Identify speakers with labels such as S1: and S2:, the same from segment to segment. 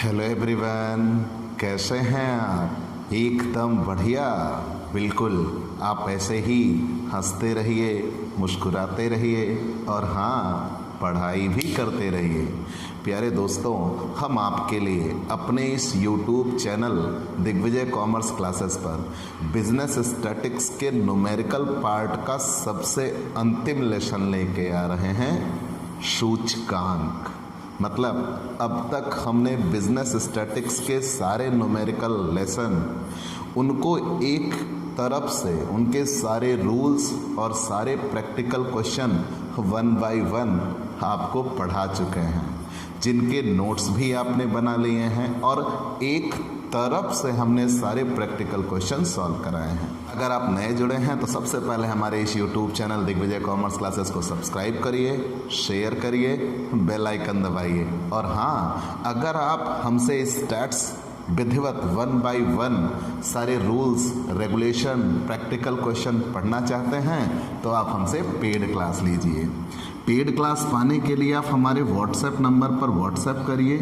S1: Hello everyone, कैसे हैं आप? एकदम बढ़िया। बिल्कुल, आप ऐसे ही हंसते रहिए, मुस्कुराते रहिए और हाँ, पढ़ाई भी करते रहिए। प्यारे दोस्तों, हम आपके लिए अपने इस YouTube channel Digvijay commerce classes पर बिजनेस स्टैटिक्स के न्यूमेरिकल पार्ट का सबसे अंतिम लेसन लेके आ रहे हैं, सूचकांक। मतलब अब तक हमने बिजनेस स्टैटिक्स के सारे न्यूमेरिकल लेसन उनको एक तरफ से उनके सारे रूल्स और सारे प्रैक्टिकल क्वेश्चन 1 बाय 1 आपको पढ़ा चुके हैं, जिनके नोट्स भी आपने बना लिए हैं और एक तरफ से हमने सारे प्रैक्टिकल क्वेश्चन सॉल्व कराए हैं। अगर आप नए जुड़े हैं तो सबसे पहले हमारे इस YouTube channel Digvijay commerce classes को सब्सक्राइब करिए, शेयर करिए, बेल आइकन दबाइए। और हाँ, अगर आप हमसे स्टैट्स विधिवत 1 बाय 1 सारे रूल्स, रेगुलेशन, प्रैक्टिकल क्वेश्चन पढ़ना चाहते हैं तो आप हमसे पेड क्लास लीजिए। पेड क्लास पाने के लिए आप हमारे व्हाट्सएप नंबर पर व्हाट्सएप करिए,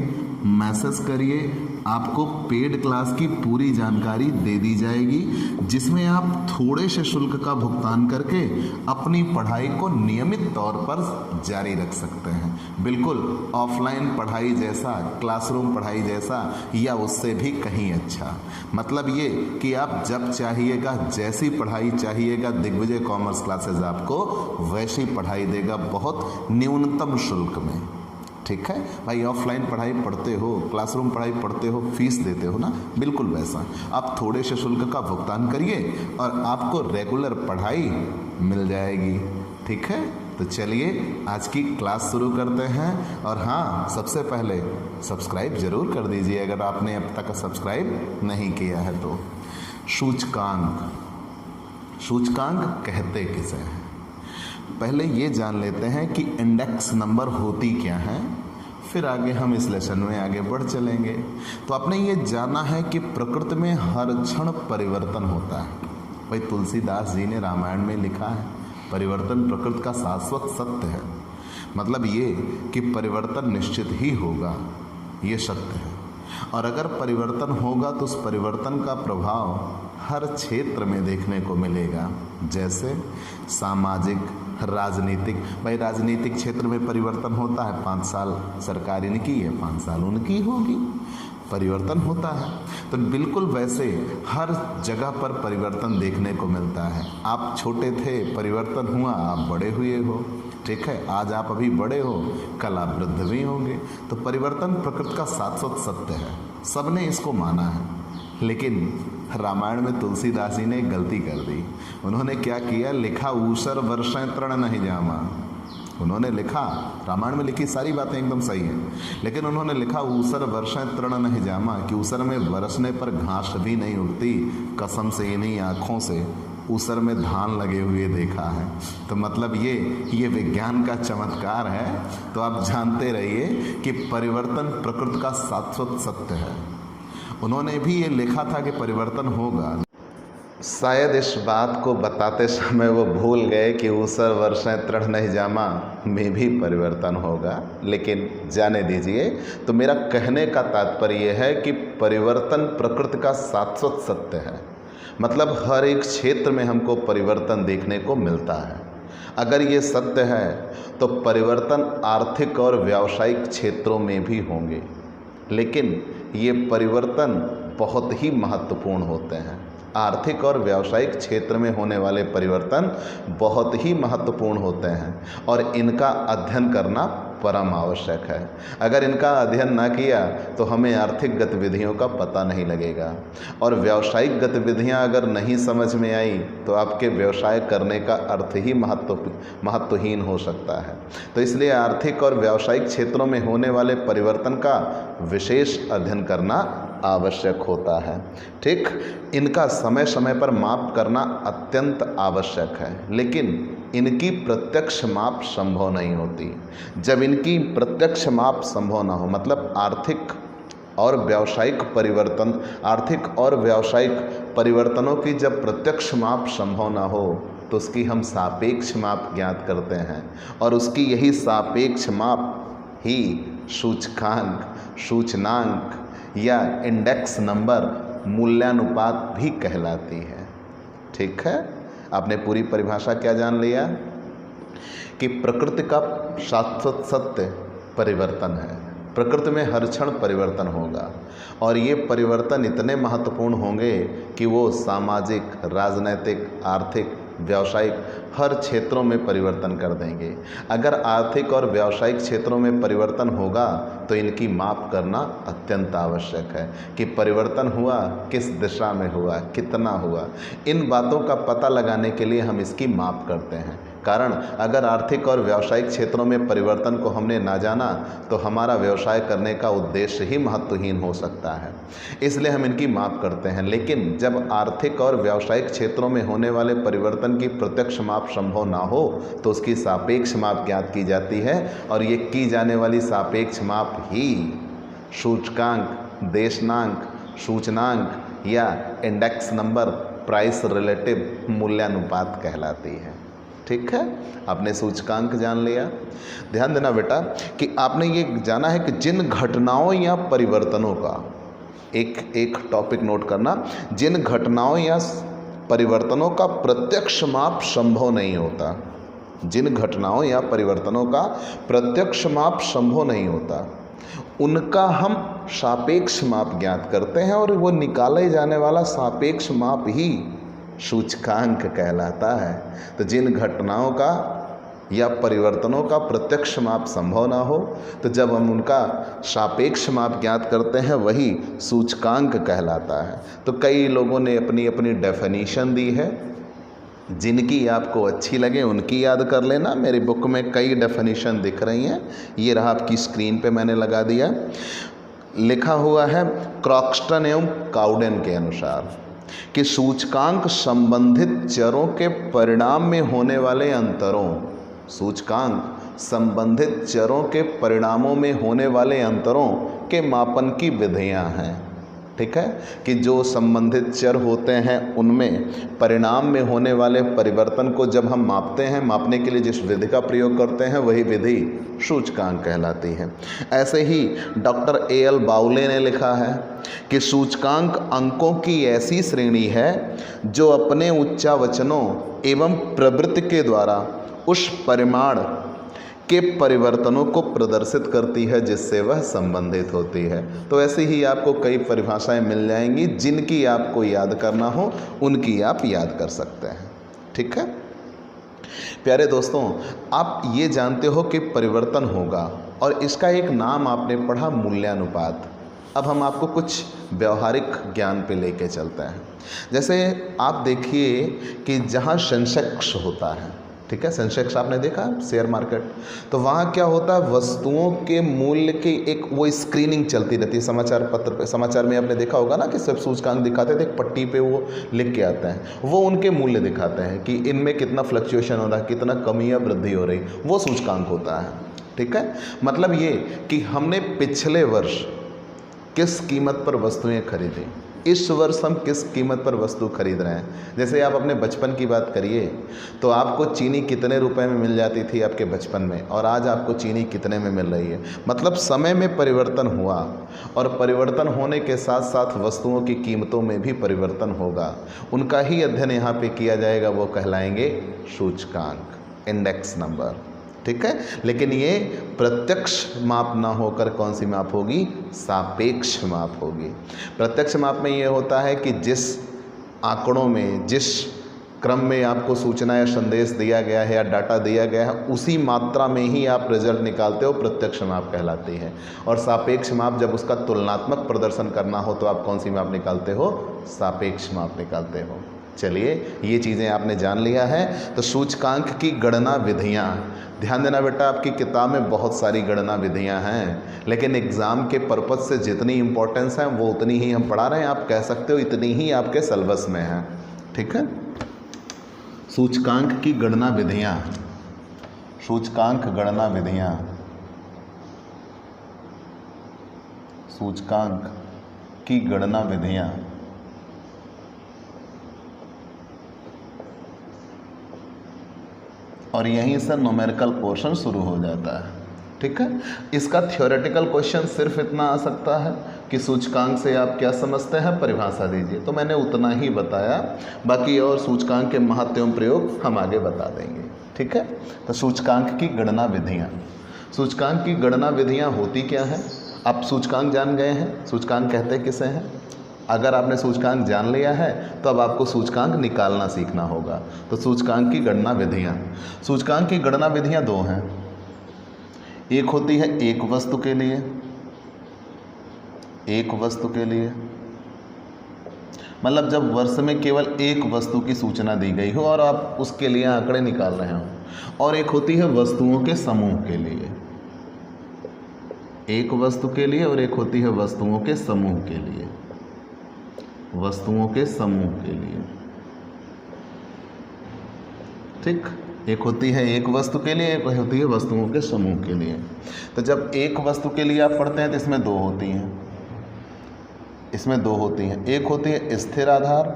S1: मैसेज करिए, आपको पेड क्लास की पूरी जानकारी दे दी जाएगी, जिसमें आप थोड़े से शुल्क का भुगतान करके अपनी पढ़ाई को नियमित तौर पर जारी रख सकते हैं। बिल्कुल ऑफलाइन पढ़ाई जैसा, क्लासरूम पढ़ाई जैसा या उससे भी कहीं अच्छा। मतलब ये कि आप जब चाहिएगा, जैसी पढ़ाई चाहिएगा, दिग्विजय कॉमर्स क्लासेस आपको वैसी पढ़ाई देगा, बहुत न्यूनतम शुल्क में। ठीक है भाई, ऑफलाइन पढ़ाई पढ़ते हो, क्लासरूम पढ़ाई पढ़ते हो, फीस देते हो ना, बिल्कुल वैसा आप थोड़े से शुल्क का भुगतान करिए और आपको रेगुलर पढ़ाई मिल जाएगी। ठीक है, तो चलिए आज की क्लास शुरू करते हैं। और हाँ, सबसे पहले सब्सक्राइब जरूर कर दीजिए अगर आपने अब तक सब्सक्राइब नहीं किया है तो। सूचकांक, सूचकांक कहते किसे हैं? पहले ये जान लेते हैं कि इंडेक्स नंबर होती क्या है, फिर आगे हम इस लेसन में आगे बढ़ चलेंगे। तो आपने ये जाना है कि प्रकृति में हर क्षण परिवर्तन होता है। भाई तुलसीदास जी ने रामायण में लिखा है, परिवर्तन प्रकृति का शाश्वत सत्य है। मतलब ये कि परिवर्तन निश्चित ही होगा, ये सत्य है। और अगर परिवर्तन होगा तो उस परिवर्तन का प्रभाव हर क्षेत्र में देखने को मिलेगा, जैसे सामाजिक, राजनीतिक। भाई राजनीतिक क्षेत्र में परिवर्तन होता है, 5 साल सरकार इनकी है, 5 साल उनकी होगी, परिवर्तन होता है। तो बिल्कुल वैसे हर जगह पर परिवर्तन देखने को मिलता है। आप छोटे थे, परिवर्तन हुआ, आप बड़े हुए हो। ठीक है, आज आप अभी बड़े हो, कल आप वृद्ध भी होंगे। तो परिवर्तन प्रकृति का शाश्वत सत्य है, सबने इसको माना है। लेकिन रामायण में तुलसीदास जी ने एक गलती कर दी। उन्होंने क्या किया? लिखा ऊसर वर्षें तृण नहीं जामा। उन्होंने लिखा, रामायण में लिखी सारी बातें एकदम सही हैं, लेकिन उन्होंने लिखा ऊसर वर्षें तृण नहीं जामा, कि ऊसर में बरसने पर घास भी नहीं उगती, कसम से इन्हीं आँखों से ऊसर में धान लगे हुए देखा है। तो मतलब ये विज्ञान का चमत्कार है। तो आप जानते रहिए कि परिवर्तन प्रकृति का शाश्वत सत्य है। उन्होंने भी ये लिखा था कि परिवर्तन होगा। शायद इस बात को बताते समय वो भूल गए कि ऊसर वर्षें तृण नहीं जामा में भी परिवर्तन होगा, लेकिन जाने दीजिए। तो मेरा कहने का तात्पर्य है कि परिवर्तन प्रकृति का शाश्वत सत्य है। मतलब हर एक क्षेत्र में हमको परिवर्तन देखने को मिलता है। अगर ये सत्य है तो परिवर्तन आर्थिक और व्यावसायिक क्षेत्रों में भी होंगे, लेकिन ये परिवर्तन बहुत ही महत्वपूर्ण होते हैं। आर्थिक और व्यावसायिक क्षेत्र में होने वाले परिवर्तन बहुत ही महत्वपूर्ण होते हैं और इनका अध्ययन करना परम आवश्यक है। अगर इनका अध्ययन ना किया तो हमें आर्थिक गतिविधियों का पता नहीं लगेगा, और व्यावसायिक गतिविधियां अगर नहीं समझ में आई तो आपके व्यवसाय करने का अर्थ ही महत्वहीन हो सकता है। तो इसलिए आर्थिक और व्यावसायिक क्षेत्रों में होने वाले परिवर्तन का विशेष अध्ययन करना आवश्यक होता है। ठीक, इनका समय समय पर माप करना अत्यंत आवश्यक है, लेकिन इनकी प्रत्यक्ष माप संभव नहीं होती। जब इनकी प्रत्यक्ष माप संभव ना हो, मतलब आर्थिक और व्यावसायिक परिवर्तनों की जब प्रत्यक्ष माप संभव ना हो तो उसकी हम सापेक्ष माप ज्ञात करते हैं, और उसकी यही सापेक्ष माप ही सूचकांक, सूचनांक या इंडेक्स नंबर मूल्यानुपात भी कहलाती है। ठीक है, आपने पूरी परिभाषा क्या जान लिया कि प्रकृति का शाश्वत सत्य परिवर्तन है। प्रकृति में हर क्षण परिवर्तन होगा और ये परिवर्तन इतने महत्वपूर्ण होंगे कि वो सामाजिक, राजनैतिक, आर्थिक, व्यावसायिक हर क्षेत्रों में परिवर्तन कर देंगे। अगर आर्थिक और व्यावसायिक क्षेत्रों में परिवर्तन होगा तो इनकी माप करना अत्यंत आवश्यक है कि परिवर्तन हुआ, किस दिशा में हुआ, कितना हुआ। इन बातों का पता लगाने के लिए हम इसकी माप करते हैं। कारण अगर आर्थिक और व्यावसायिक क्षेत्रों में परिवर्तन को हमने ना जाना तो हमारा व्यवसाय करने का उद्देश्य ही महत्वहीन हो सकता है, इसलिए हम इनकी माप करते हैं। लेकिन जब आर्थिक और व्यावसायिक क्षेत्रों में होने वाले परिवर्तन की प्रत्यक्ष माप संभव ना हो तो उसकी सापेक्ष माप ज्ञात की जाती है और ये की जाने वाली सापेक्ष माप ही सूचकांक, देशांक, सूचनांक या इंडेक्स नंबर, प्राइस रिलेटिव मूल्यानुपात कहलाती है। ठीक है, आपने सूचकांक जान लिया। ध्यान देना बेटा कि आपने ये जाना है कि जिन घटनाओं या परिवर्तनों का, एक टॉपिक नोट करना, जिन घटनाओं या परिवर्तनों का प्रत्यक्ष माप संभव नहीं होता, जिन घटनाओं या परिवर्तनों का प्रत्यक्ष माप संभव नहीं होता, उनका हम सापेक्ष माप ज्ञात करते हैं और वो निकाले जाने वाला सापेक्ष माप ही सूचकांक कहलाता है। तो जिन घटनाओं का या परिवर्तनों का प्रत्यक्ष माप संभव ना हो तो जब हम उनका सापेक्ष माप ज्ञात करते हैं वही सूचकांक कहलाता है। तो कई लोगों ने अपनी अपनी डेफिनेशन दी है, जिनकी आपको अच्छी लगे उनकी याद कर लेना। मेरी बुक में कई डेफिनेशन दिख रही हैं, ये रहा आपकी स्क्रीन पे मैंने लगा दिया। लिखा हुआ है क्रॉक्सटन एवं काउडेन के अनुसार कि सूचकांक संबंधित चरों के परिणाम में होने वाले अंतरों, सूचकांक संबंधित चरों के परिणामों में होने वाले अंतरों के मापन की विधियां हैं। ठीक है, कि जो संबंधित चर होते हैं उनमें परिणाम में होने वाले परिवर्तन को जब हम मापते हैं, मापने के लिए जिस विधि का प्रयोग करते हैं वही विधि सूचकांक कहलाती है। ऐसे ही डॉक्टर ए.एल. बाउले ने लिखा है कि सूचकांक अंकों की ऐसी श्रेणी है जो अपने उच्चावचनों एवं प्रवृत्ति के द्वारा उस परिमाण के परिवर्तनों को प्रदर्शित करती है जिससे वह संबंधित होती है। तो ऐसे ही आपको कई परिभाषाएं मिल जाएंगी, जिनकी आपको याद करना हो उनकी आप याद कर सकते हैं। ठीक है प्यारे दोस्तों, आप ये जानते हो कि परिवर्तन होगा और इसका एक नाम आपने पढ़ा, मूल्यानुपात। अब हम आपको कुछ व्यवहारिक ज्ञान पे लेके चलते हैं। जैसे आप देखिए कि जहाँ सेंसेक्स होता है, ठीक है, सेंसेक्स आपने देखा शेयर मार्केट, तो वहाँ क्या होता है, वस्तुओं के मूल्य की एक वो स्क्रीनिंग चलती रहती है। समाचार पत्र पे, समाचार में आपने देखा होगा ना कि सब सूचकांक दिखाते थे, एक पट्टी पे वो लिख के आते हैं, वो उनके मूल्य दिखाते हैं कि इनमें कितना फ्लक्चुएशन हो रहा है, कितना कमी या वृद्धि हो रही, वो सूचकांक होता है। ठीक है, मतलब ये कि हमने पिछले वर्ष किस कीमत पर वस्तुएं खरीदी, इस वर्ष हम किस कीमत पर वस्तु खरीद रहे हैं। जैसे आप अपने बचपन की बात करिए तो आपको चीनी कितने रुपए में मिल जाती थी आपके बचपन में, और आज आपको चीनी कितने में मिल रही है। मतलब समय में परिवर्तन हुआ और परिवर्तन होने के साथ साथ वस्तुओं की कीमतों में भी परिवर्तन होगा। उनका ही अध्ययन यहाँ पे किया जाएगा, वो कहलाएंगे सूचकांक, इंडेक्स नंबर। ठीक है, लेकिन ये प्रत्यक्ष माप ना होकर कौन सी माप होगी, सापेक्ष माप होगी। प्रत्यक्ष माप में ये होता है कि जिस आंकड़ों में, जिस क्रम में आपको सूचना या संदेश दिया गया है या डाटा दिया गया है, उसी मात्रा में ही आप रिजल्ट निकालते हो, प्रत्यक्ष माप कहलाती है। और सापेक्ष माप जब उसका तुलनात्मक प्रदर्शन करना हो तो आप कौन सी माप निकालते हो, सापेक्ष माप निकालते हो। चलिए, ये चीज़ें आपने जान लिया है। तो सूचकांक की गणना विधियाँ, ध्यान देना बेटा, आपकी किताब में बहुत सारी गणना विधियाँ हैं, लेकिन एग्ज़ाम के पर्पज़ से जितनी इम्पोर्टेंस है वो उतनी ही हम पढ़ा रहे हैं। आप कह सकते हो इतनी ही आपके सिलेबस में है। ठीक है, सूचकांक की गणना विधियाँ, सूचकांक गणना विधियाँ, सूचकांक की गणना विधियाँ। और यहीं से न्यूमेरिकल पोर्शन शुरू हो जाता है। ठीक है। इसका थ्योरेटिकल क्वेश्चन सिर्फ इतना आ सकता है कि सूचकांक से आप क्या समझते हैं, परिभाषा दीजिए। तो मैंने उतना ही बताया, बाकी और सूचकांक के महत्व एवं प्रयोग हम आगे बता देंगे, ठीक है। तो सूचकांक की गणना विधियाँ, सूचकांक की गणना विधियाँ होती क्या हैं? आप सूचकांक जान गए हैं, सूचकांक कहते किसे हैं? अगर आपने सूचकांक जान लिया है तो अब आपको सूचकांक निकालना सीखना होगा। तो सूचकांक की गणना विधियाँ, सूचकांक की गणना विधियाँ दो हैं। एक होती है एक वस्तु के लिए, एक वस्तु के लिए मतलब जब वर्ष में केवल एक वस्तु की सूचना दी गई हो और आप उसके लिए आंकड़े निकाल रहे हो। और एक होती है वस्तुओं के समूह के लिए, एक वस्तु के लिए और एक होती है वस्तुओं के समूह के लिए, वस्तुओं के समूह के लिए, ठीक। एक होती है एक वस्तु के लिए, एक होती है वस्तुओं के समूह के लिए। तो जब एक वस्तु के लिए आप पढ़ते हैं तो इसमें दो होती हैं, इसमें दो होती हैं। एक होती है स्थिर आधार,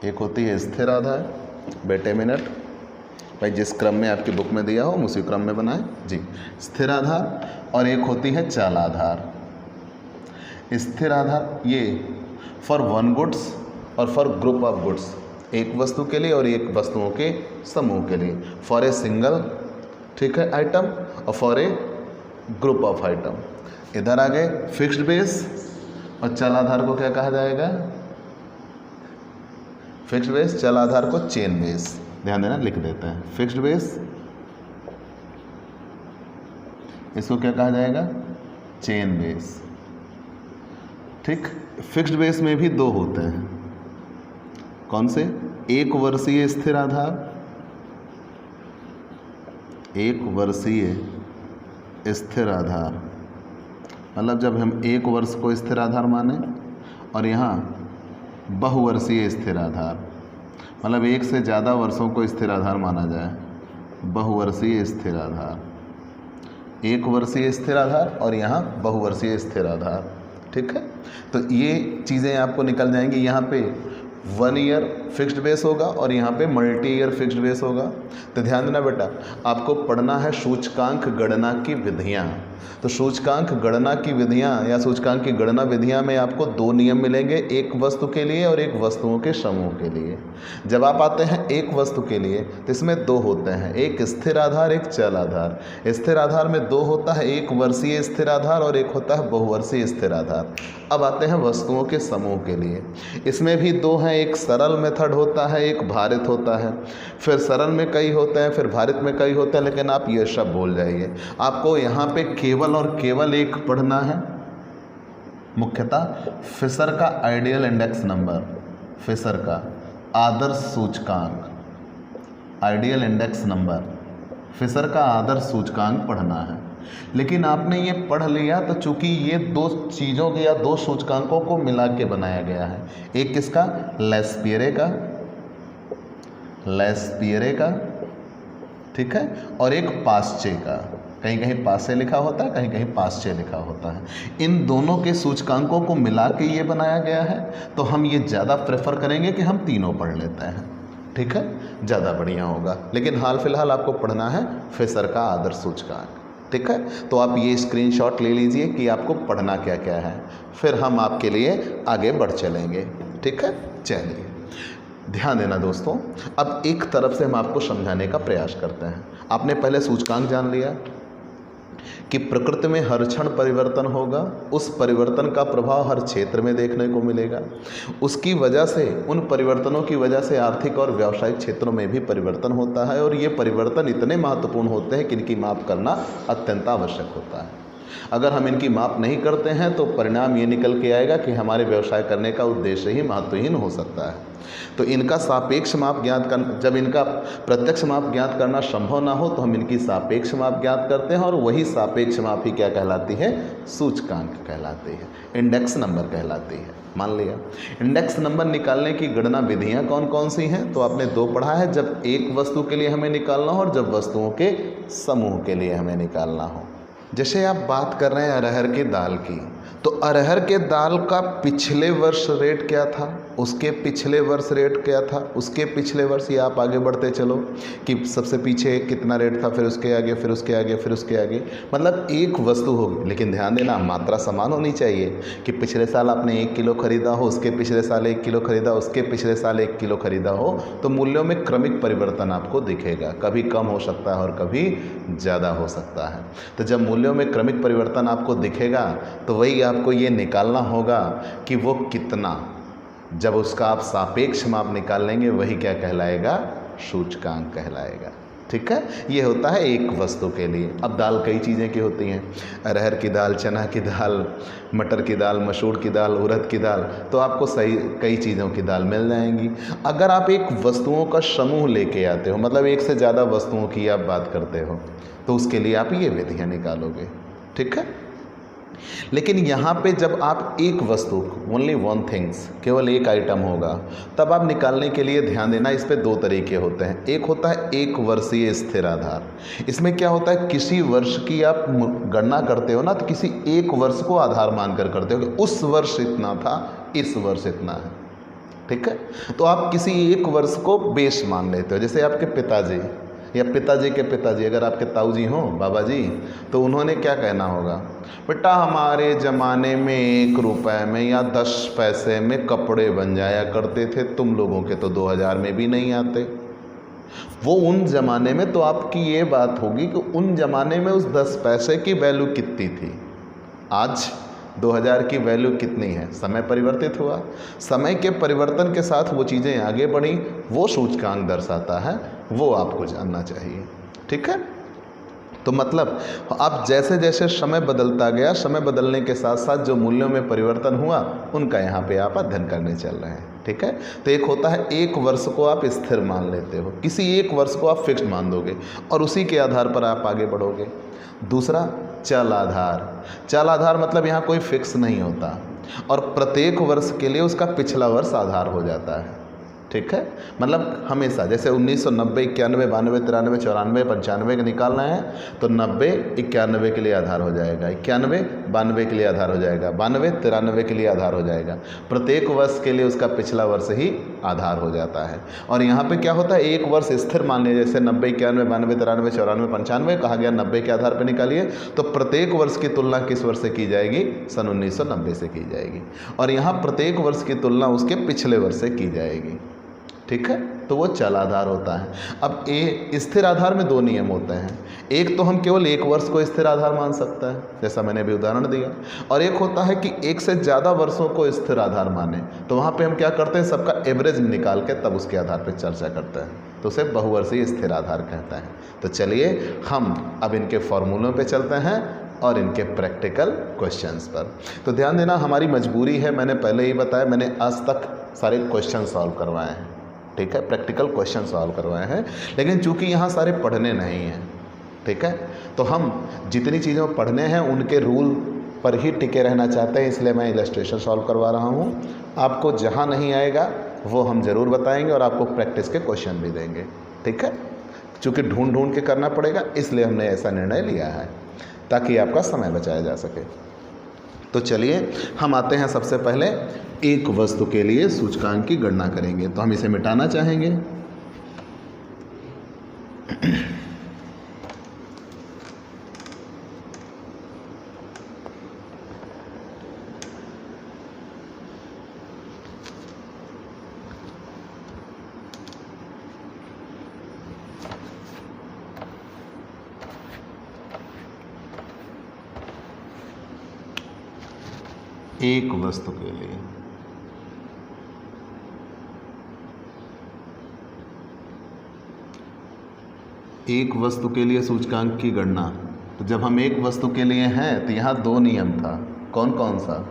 S1: एक होती है स्थिर आधार। बेटे मिनट भाई, जिस क्रम में आपकी बुक में दिया हो उसी क्रम में बनाएं जी। स्थिर आधार और एक होती है चाल आधार। स्थिर आधार ये फॉर वन गुड्स और फॉर ग्रुप ऑफ गुड्स, एक वस्तु के लिए और एक वस्तुओं के समूह के लिए, फॉर ए सिंगल, ठीक है, आइटम और for a group of item. इधर आ गए फिक्स्ड बेस और चल आधार को क्या कहा जाएगा? फिक्स्ड बेस, चल आधार को चेन बेस। ध्यान देना, लिख देते हैं फिक्स्ड बेस, इसको क्या कहा जाएगा? चेन बेस, ठीक। फिक्स्ड बेस में भी दो होते हैं, कौन से? एक वर्षीय स्थिर आधार, एक वर्षीय स्थिर आधार मतलब जब हम एक वर्ष को स्थिर आधार माने, और यहाँ बहुवर्षीय स्थिर आधार मतलब एक से ज़्यादा वर्षों को स्थिर आधार माना जाए, बहुवर्षीय स्थिर आधार। एक वर्षीय स्थिर आधार और यहाँ बहुवर्षीय स्थिर आधार, ठीक है। तो ये चीज़ें आपको निकल जाएंगी। यहाँ पे 1 ईयर फिक्स्ड बेस होगा और यहाँ पे मल्टी ईयर फिक्स्ड बेस होगा। तो ध्यान देना बेटा, आपको पढ़ना है सूचकांक गणना की विधियाँ। तो सूचकांक गणना की विधियाँ या सूचकांक की गणना विधियाँ में आपको दो नियम मिलेंगे, एक वस्तु के लिए और एक वस्तुओं के समूह के लिए। जब आप आते हैं एक वस्तु के लिए तो इसमें दो होते हैं, एक स्थिर आधार, एक चल आधार। स्थिर आधार में दो होता है, एक वर्षीय स्थिर आधार और एक होता है बहुवर्षीय स्थिर आधार। अब आते हैं वस्तुओं के समूह के लिए, इसमें भी दो हैं, एक सरल मेथड होता है, एक भारित होता है। फिर सरल में कई होते हैं, फिर भारित में कई होते हैं, लेकिन आप ये सब भूल जाइए। आपको यहाँ पे केवल और केवल एक पढ़ना है, मुख्यतः फिशर का आइडियल इंडेक्स नंबर, फिशर का आदर्श सूचकांक, आइडियल इंडेक्स नंबर, फिशर का आदर्श सूचकांक पढ़ना है। लेकिन आपने ये पढ़ लिया तो चूंकि ये दो चीज़ों के या दो सूचकांकों को मिला के बनाया गया है, एक किसका? लेस्पियरे का, लेस्पियरे का, ठीक है, और एक पास्चे का। कहीं कहीं पासे लिखा होता है, कहीं कहीं पास्चे लिखा होता है। इन दोनों के सूचकांकों को मिला के ये बनाया गया है। तो हम ये ज़्यादा प्रेफर करेंगे कि हम तीनों पढ़ लेते हैं, ठीक है, ज़्यादा बढ़िया होगा। लेकिन हाल फिलहाल आपको पढ़ना है फिशर का आदर्श सूचकांक, ठीक है। तो आप ये स्क्रीनशॉट ले लीजिए कि आपको पढ़ना क्या क्या है, फिर हम आपके लिए आगे बढ़ चलेंगे, ठीक है। चलिए ध्यान देना दोस्तों, अब एक तरफ से हम आपको समझाने का प्रयास करते हैं। आपने पहले सूचकांक जान लिया कि प्रकृति में हर क्षण परिवर्तन होगा, उस परिवर्तन का प्रभाव हर क्षेत्र में देखने को मिलेगा। उसकी वजह से, उन परिवर्तनों की वजह से आर्थिक और व्यावसायिक क्षेत्रों में भी परिवर्तन होता है, और ये परिवर्तन इतने महत्वपूर्ण होते हैं कि इनकी माप करना अत्यंत आवश्यक होता है। अगर हम इनकी माप नहीं करते हैं तो परिणाम ये निकल के आएगा कि हमारे व्यवसाय करने का उद्देश्य ही महत्वहीन हो सकता है। तो इनका सापेक्ष माप ज्ञात करना, जब इनका प्रत्यक्ष माप ज्ञात करना संभव ना हो तो हम इनकी सापेक्ष माप ज्ञात करते हैं, और वही सापेक्ष माप ही क्या कहलाती है? सूचकांक कहलाती है, इंडेक्स नंबर कहलाती है। मान लिया, इंडेक्स नंबर निकालने की गणना विधियाँ कौन कौन सी हैं? तो आपने दो पढ़ा है, जब एक वस्तु के लिए हमें निकालना हो और जब वस्तुओं के समूह के लिए हमें निकालना हो। जैसे आप बात कर रहे हैं अरहर की दाल की, तो अरहर के दाल का पिछले वर्ष रेट क्या था? उसके पिछले वर्ष रेट क्या था, उसके पिछले वर्ष, ये आप आगे बढ़ते चलो कि सबसे पीछे कितना रेट था, फिर उसके आगे, फिर उसके आगे, फिर उसके आगे, मतलब एक वस्तु होगी, लेकिन ध्यान देना मात्रा समान होनी चाहिए कि पिछले साल आपने 1 किलो खरीदा हो, उसके पिछले साल 1 किलो खरीदा, उसके पिछले साल 1 किलो खरीदा हो, तो मूल्यों में क्रमिक परिवर्तन आपको दिखेगा, कभी कम हो सकता है और कभी ज़्यादा हो सकता है। तो जब मूल्यों में क्रमिक परिवर्तन आपको दिखेगा तो वही आपको ये निकालना होगा कि वो कितना, जब उसका आप सापेक्ष माप निकाल लेंगे वही क्या कहलाएगा, सूचकांक कहलाएगा। ठीक है, ये होता है एक वस्तु के लिए। अब दाल कई चीज़ें की होती हैं, अरहर की दाल, चना की दाल, मटर की दाल, मसूर की दाल, उड़द की दाल, तो आपको सही कई चीज़ों की दाल मिल जाएंगी। अगर आप एक वस्तुओं का समूह लेके आते हो, मतलब एक से ज़्यादा वस्तुओं की आप बात करते हो, तो उसके लिए आप ये विधियाँ निकालोगे। ठीक है, लेकिन यहाँ पे जब आप एक वस्तु, ओनली वन थिंग्स, केवल एक आइटम होगा, तब आप निकालने के लिए ध्यान देना, इस पे दो तरीके होते हैं। एक होता है एक वर्षीय स्थिर आधार। इसमें क्या होता है, किसी वर्ष की आप गणना करते हो ना, तो किसी एक वर्ष को आधार मानकर करते हो कि उस वर्ष इतना था, इस वर्ष इतना है। ठीक है, तो आप किसी एक वर्ष को बेस मान लेते हो। जैसे आपके पिताजी या पिताजी के पिताजी, अगर आपके ताऊ जी हों, बाबा जी, तो उन्होंने क्या कहना होगा, बेटा हमारे ज़माने में 1 रुपए में या 10 पैसे में कपड़े बन जाया करते थे, तुम लोगों के तो 2000 में भी नहीं आते। वो उन ज़माने में, तो आपकी ये बात होगी कि उन ज़माने में उस 10 पैसे की वैल्यू कितनी थी, आज 2000 की वैल्यू कितनी है। समय परिवर्तित हुआ, समय के परिवर्तन के साथ वो चीज़ें आगे बढ़ी, वो सूचकांक दर्शाता है, वो आपको जानना चाहिए। ठीक है, तो मतलब अब जैसे जैसे समय बदलता गया, समय बदलने के साथ साथ जो मूल्यों में परिवर्तन हुआ, उनका यहाँ पे आप अध्ययन करने चल रहे हैं। ठीक है, तो एक होता है एक वर्ष को आप स्थिर मान लेते हो, किसी एक वर्ष को आप फिक्स मान दोगे और उसी के आधार पर आप आगे बढ़ोगे। दूसरा चल आधार। चल आधार मतलब यहाँ कोई फिक्स नहीं होता और प्रत्येक वर्ष के लिए उसका पिछला वर्ष आधार हो जाता है। ठीक है, मतलब हमेशा, जैसे 1990, 91, 92, 93, 94, 95 का निकालना है तो 90 91 के लिए आधार हो जाएगा, 91 92 के लिए आधार हो जाएगा, 92 93 के लिए आधार हो जाएगा। प्रत्येक वर्ष के लिए उसका पिछला वर्ष ही आधार हो जाता है। और यहाँ पे क्या होता है, एक वर्ष स्थिर मान लिया, जैसे 90, 91, 92, 93, 94, 95 कहा गया 90 के आधार पर निकालिए, तो प्रत्येक वर्ष की तुलना किस वर्ष से की जाएगी, सन 1990 से की जाएगी। और यहाँ प्रत्येक वर्ष की तुलना उसके पिछले वर्ष से की जाएगी। ठीक है, तो वो चल आधार होता है। अब स्थिर आधार में 2 नियम होते हैं, एक तो हम केवल एक वर्ष को स्थिर आधार मान सकता है, जैसा मैंने अभी उदाहरण दिया, और एक होता है कि एक से ज़्यादा वर्षों को स्थिर आधार माने, तो वहाँ पे हम क्या करते हैं, सबका एवरेज निकाल के तब उसके आधार पर चर्चा करते हैं, तो उसे बहुवर्षीय स्थिर आधार कहते हैं। तो चलिए हम अब इनके फॉर्मूलों पे चलते हैं और इनके प्रैक्टिकल क्वेश्चंस पर। तो ध्यान देना, हमारी मजबूरी है, मैंने पहले ही बताया, मैंने आज तक सारे क्वेश्चन सॉल्व करवाए हैं। ठीक है, प्रैक्टिकल क्वेश्चन सॉल्व करवाए हैं, लेकिन चूंकि यहाँ सारे पढ़ने नहीं हैं, ठीक है, तो हम जितनी चीज़ें पढ़ने हैं उनके रूल पर ही टिके रहना चाहते हैं, इसलिए मैं इलस्ट्रेशन सॉल्व करवा रहा हूँ। आपको जहाँ नहीं आएगा वो हम ज़रूर बताएंगे और आपको प्रैक्टिस के क्वेश्चन भी देंगे। ठीक है, चूँकि ढूंढ ढूंढ के करना पड़ेगा, इसलिए हमने ऐसा निर्णय लिया है ताकि आपका समय बचाया जा सके। तो चलिए हम आते हैं, सबसे पहले एक वस्तु के लिए सूचकांक की गणना करेंगे। तो हम इसे मिटाना चाहेंगे। एक वस्तु के लिए एक वस्तु के लिए सूचकांक की गणना। तो जब हम एक वस्तु के लिए हैं तो यहाँ 2 नियम था, कौन कौन सा,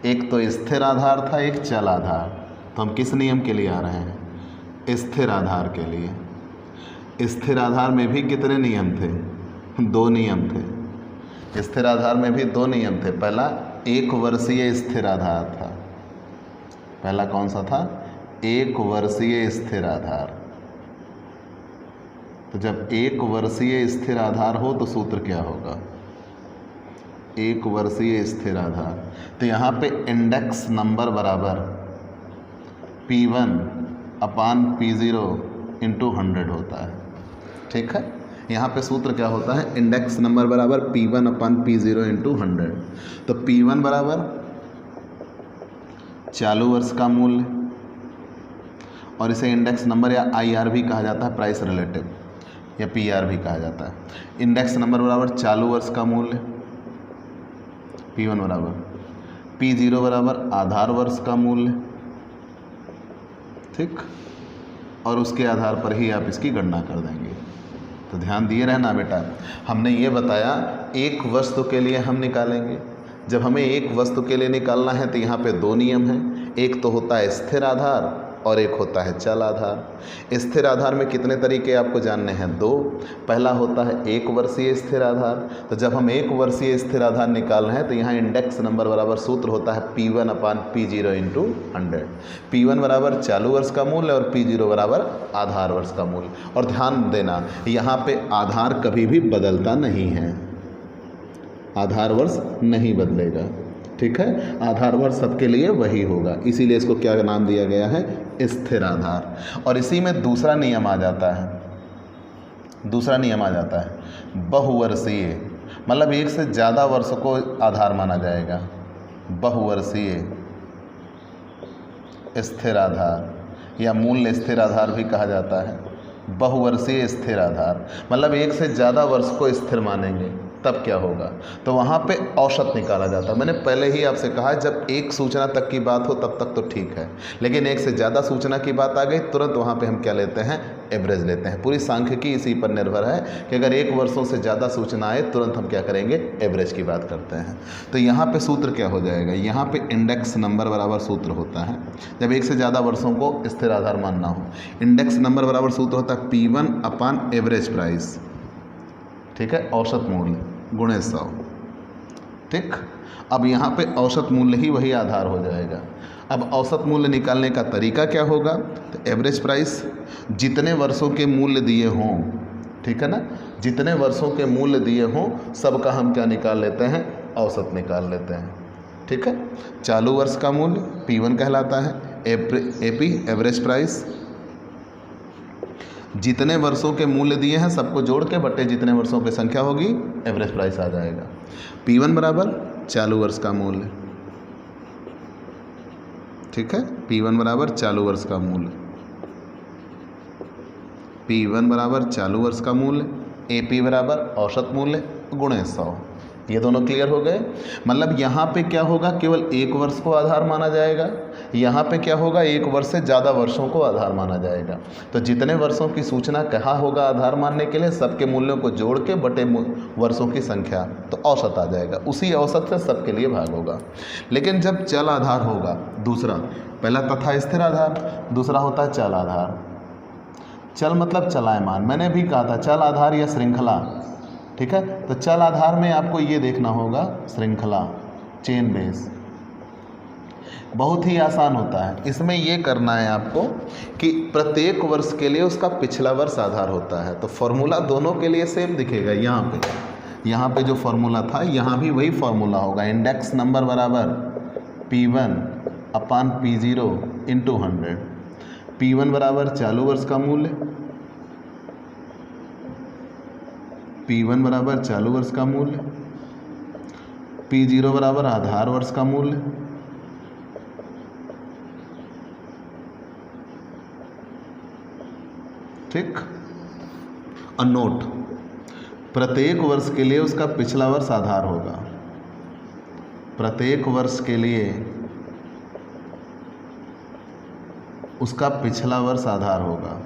S1: एक तो स्थिर आधार था, एक चल आधार। तो हम किस नियम के लिए आ रहे हैं, स्थिर आधार के लिए। स्थिर आधार में भी कितने नियम थे, 2 नियम थे। स्थिर आधार में भी 2 नियम थे। पहला एक वर्षीय स्थिर आधार था, पहला कौन सा था, एक वर्षीय स्थिर आधार। तो जब एक वर्षीय स्थिर आधार हो तो सूत्र क्या होगा, एक वर्षीय स्थिर आधार। तो यहाँ पे इंडेक्स नंबर बराबर P1 अपान P0 इंटू 100 होता है। ठीक है, यहाँ पे सूत्र क्या होता है, इंडेक्स नंबर बराबर P1 अपान P0 इंटू 100। तो P1 बराबर चालू वर्ष का मूल्य, और इसे इंडेक्स नंबर या IR भी कहा जाता है, प्राइस रिलेटिव, या PR भी कहा जाता है। इंडेक्स नंबर बराबर चालू वर्ष का मूल्य P1 बराबर, P0 बराबर आधार वर्ष का मूल्य। ठीक, और उसके आधार पर ही आप इसकी गणना कर देंगे। तो ध्यान दिए रहना बेटा, हमने ये बताया एक वस्तु के लिए हम निकालेंगे। जब हमें एक वस्तु के लिए निकालना है तो यहाँ पे दो नियम हैं, एक तो होता है स्थिर आधार और एक होता है चल आधार। स्थिर आधार में कितने तरीके आपको जानने हैं, दो। पहला होता है एक वर्षीय स्थिर आधार। तो जब हम एक वर्षीय स्थिर आधार निकाल रहे हैं तो यहाँ इंडेक्स नंबर बराबर सूत्र होता है P1 अपान P0 इंटू 100। P1 बराबर चालू वर्ष का मूल्य और P0 बराबर आधार वर्ष का मूल्य। और ध्यान देना, यहाँ पे आधार कभी भी बदलता नहीं है, आधार वर्ष नहीं बदलेगा। ठीक है, आधार वर्ष सबके लिए वही होगा, इसीलिए इसको क्या नाम दिया गया है, स्थिर आधार। और इसी में दूसरा नियम आ जाता है, दूसरा नियम आ जाता है बहुवर्षीय, मतलब एक से ज़्यादा वर्ष को आधार माना जाएगा। बहुवर्षीय स्थिर आधार या मूल्य स्थिर आधार भी कहा जाता है। बहुवर्षीय स्थिर आधार मतलब एक से ज़्यादा वर्ष को स्थिर मानेंगे, तब क्या होगा, तो वहाँ पे औसत निकाला जाता है। मैंने पहले ही आपसे कहा, जब एक सूचना तक की बात हो तब तक तो ठीक है, लेकिन एक से ज़्यादा सूचना की बात आ गई तुरंत वहाँ पे हम क्या लेते हैं, एवरेज लेते हैं। पूरी सांख्यिकी इसी पर निर्भर है कि अगर एक वर्षों से ज़्यादा सूचना आए तुरंत हम क्या करेंगे, एवरेज की बात करते हैं। तो यहाँ पे सूत्र क्या हो जाएगा, यहाँ पे इंडेक्स नंबर बराबर सूत्र होता है, जब एक से ज़्यादा वर्षों को स्थिर आधार मानना हो, इंडेक्स नंबर बराबर सूत्र होता है P1 अपान एवरेज प्राइस। ठीक है, औसत मूल्य गुणे 100। ठीक, अब यहाँ पे औसत मूल्य ही वही आधार हो जाएगा। अब औसत मूल्य निकालने का तरीका क्या होगा, तो एवरेज प्राइस जितने वर्षों के मूल्य दिए हों, ठीक है ना, जितने वर्षों के मूल्य दिए हों सबका हम क्या निकाल लेते हैं, औसत निकाल लेते हैं। ठीक है, चालू वर्ष का मूल्य P1 कहलाता है, AP एवरेज प्राइस, जितने वर्षों के मूल्य दिए हैं सबको जोड़ के बटे जितने वर्षों की संख्या होगी एवरेज प्राइस आ जाएगा। P1 बराबर चालू वर्ष का मूल्य। ठीक है, P1 बराबर चालू वर्ष का मूल्य, P1 बराबर चालू वर्ष का मूल्य, AP बराबर औसत मूल्य गुणे 100। ये दोनों क्लियर हो गए। मतलब यहाँ पे क्या होगा, केवल एक वर्ष को आधार माना जाएगा, यहाँ पे क्या होगा, एक वर्ष से ज़्यादा वर्षों को आधार माना जाएगा। तो जितने वर्षों की सूचना कहा होगा आधार मानने के लिए, सबके मूल्यों को जोड़ के बटे वर्षों की संख्या, तो औसत आ जाएगा। उसी औसत से सबके लिए भाग होगा। लेकिन जब चल आधार होगा, दूसरा, पहला तथा स्थिर आधार, दूसरा होता है चल आधार। चल मतलब चलायमान, मैंने भी कहा था चल आधार या श्रृंखला। ठीक है, तो चल आधार में आपको ये देखना होगा श्रृंखला, चेन बेस, बहुत ही आसान होता है। इसमें ये करना है आपको कि प्रत्येक वर्ष के लिए उसका पिछला वर्ष आधार होता है। तो फॉर्मूला दोनों के लिए सेम दिखेगा। यहाँ पे जो फॉर्मूला था यहाँ भी वही फॉर्मूला होगा, इंडेक्स नंबर बराबर P1 अपान P0 इंटू 100। P1 बराबर चालू वर्ष का मूल्य, P1 बराबर चालू वर्ष का मूल्य, P0 बराबर आधार वर्ष का मूल्य, ठीक। और नोट, प्रत्येक वर्ष के लिए उसका पिछला वर्ष आधार होगा, प्रत्येक वर्ष के लिए उसका पिछला वर्ष आधार होगा।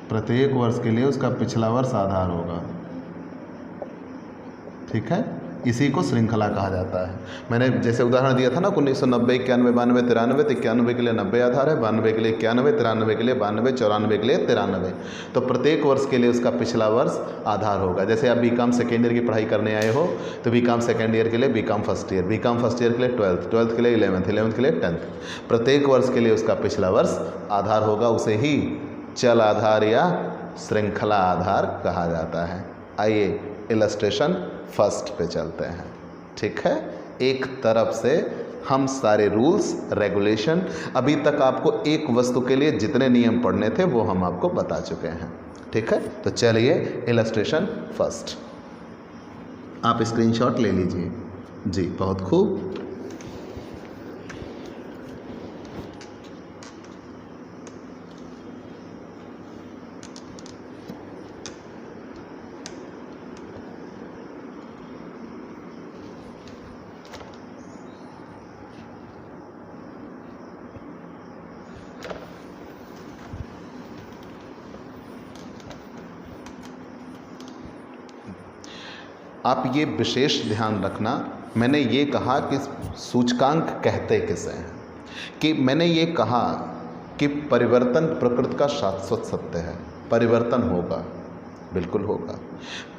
S1: प्रत्येक वर्ष के लिए उसका पिछला वर्ष आधार होगा। ठीक है, इसी को श्रृंखला कहा जाता है। मैंने जैसे उदाहरण दिया था ना, 1990, 91, 92, 93, तो 91 के लिए 90 आधार है, 92 के लिए 91, 93 के लिए 92, 94 के लिए 93। तो प्रत्येक वर्ष के लिए उसका पिछला वर्ष आधार होगा। जैसे आप बीकॉम सेकेंड ईयर की पढ़ाई करने आए हो तो बीकॉम सेकेंड ईयर के लिए BCom first year, BCom first year के लिए 12th, 12th के लिए 11th, 11th के लिए 10th। प्रत्येक वर्ष के लिए उसका पिछला वर्ष आधार होगा, उसे ही चल आधार या श्रृंखला आधार कहा जाता है। आइए इलस्ट्रेशन फर्स्ट पे चलते हैं। ठीक है, एक तरफ से हम सारे रूल्स रेगुलेशन, अभी तक आपको एक वस्तु के लिए जितने नियम पढ़ने थे वो हम आपको बता चुके हैं। ठीक है, तो चलिए इलस्ट्रेशन फर्स्ट, आप स्क्रीनशॉट ले लीजिए जी। बहुत खूब। आप ये विशेष ध्यान रखना, मैंने ये कहा कि सूचकांक कहते किसे हैं, कि मैंने ये कहा कि परिवर्तन प्रकृति का शाश्वत सत्य है। परिवर्तन होगा, बिल्कुल होगा,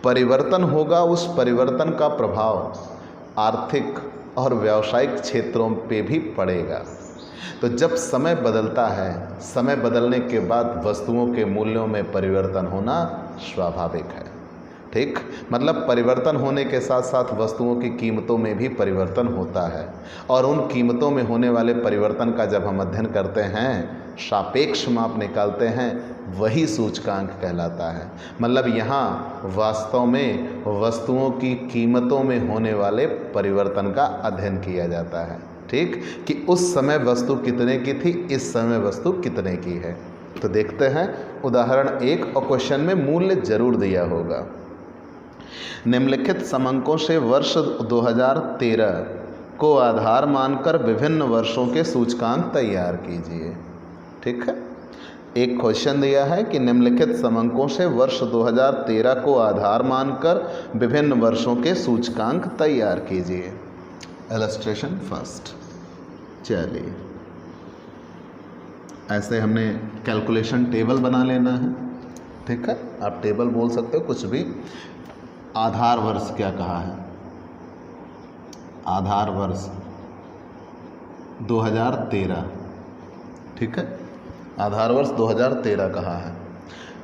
S1: परिवर्तन होगा। उस परिवर्तन का प्रभाव आर्थिक और व्यावसायिक क्षेत्रों पे भी पड़ेगा। तो जब समय बदलता है, समय बदलने के बाद वस्तुओं के मूल्यों में परिवर्तन होना स्वाभाविक है। ठीक, मतलब परिवर्तन होने के साथ साथ वस्तुओं की कीमतों में भी परिवर्तन होता है, और उन कीमतों में होने वाले परिवर्तन का जब हम अध्ययन करते हैं, सापेक्ष माप निकालते हैं, वही सूचकांक कहलाता है। मतलब यहाँ वास्तव में वस्तुओं की कीमतों में होने वाले परिवर्तन का अध्ययन किया जाता है। ठीक, कि उस समय वस्तु कितने की थी, इस समय वस्तु कितने की है। तो देखते हैं उदाहरण 1, और क्वेश्चन में मूल्य जरूर दिया होगा। निम्नलिखित समंकों से वर्ष 2013 को आधार मानकर विभिन्न वर्षों के सूचकांक तैयार कीजिए। ठीक है, एक क्वेश्चन दिया है कि निम्नलिखित समंकों से वर्ष 2013 को आधार मानकर विभिन्न वर्षों के सूचकांक तैयार कीजिए। Illustration first. चलिए, ऐसे हमने कैलकुलेशन टेबल बना लेना है। ठीक है, आप टेबल बोल सकते हो कुछ भी। आधार वर्ष क्या कहा है, आधार वर्ष 2013। ठीक है, आधार वर्ष 2013 कहा है।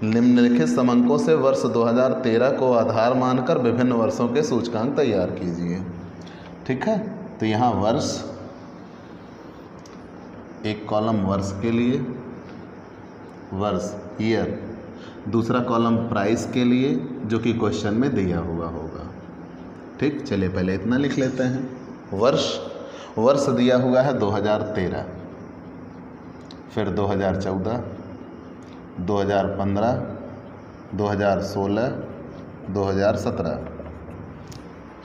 S1: निम्नलिखित समंकों से वर्ष 2013 को आधार मानकर विभिन्न वर्षों के सूचकांक तैयार कीजिए। ठीक है, तो यहाँ वर्ष, एक कॉलम वर्ष के लिए, वर्ष ईयर, दूसरा कॉलम प्राइस के लिए जो कि क्वेश्चन में दिया हुआ होगा। ठीक, चलिए पहले इतना लिख लेते हैं। वर्ष दिया हुआ है 2013, फिर 2014, 2015, 2016, 2017,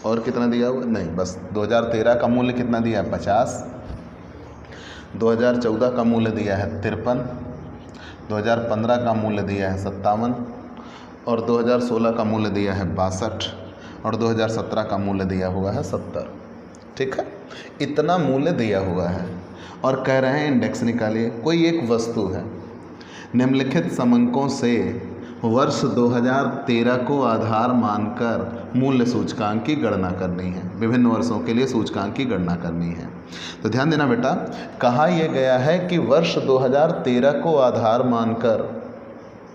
S1: और कितना दिया हुआ नहीं, बस 2013 का मूल्य कितना दिया है 50, 2014 का मूल्य दिया है 53, 2015 का मूल्य दिया है 57, और 2016 का मूल्य दिया है 62, और 2017 का मूल्य दिया हुआ है 70। ठीक है, इतना मूल्य दिया हुआ है और कह रहे हैं इंडेक्स निकालिए। कोई एक वस्तु है, निम्नलिखित समंकों से वर्ष 2013 को आधार मानकर मूल्य सूचकांक की गणना करनी है। विभिन्न वर्षों के लिए सूचकांक की गणना करनी है। तो ध्यान देना बेटा, कहा यह गया है कि वर्ष 2013 को आधार मानकर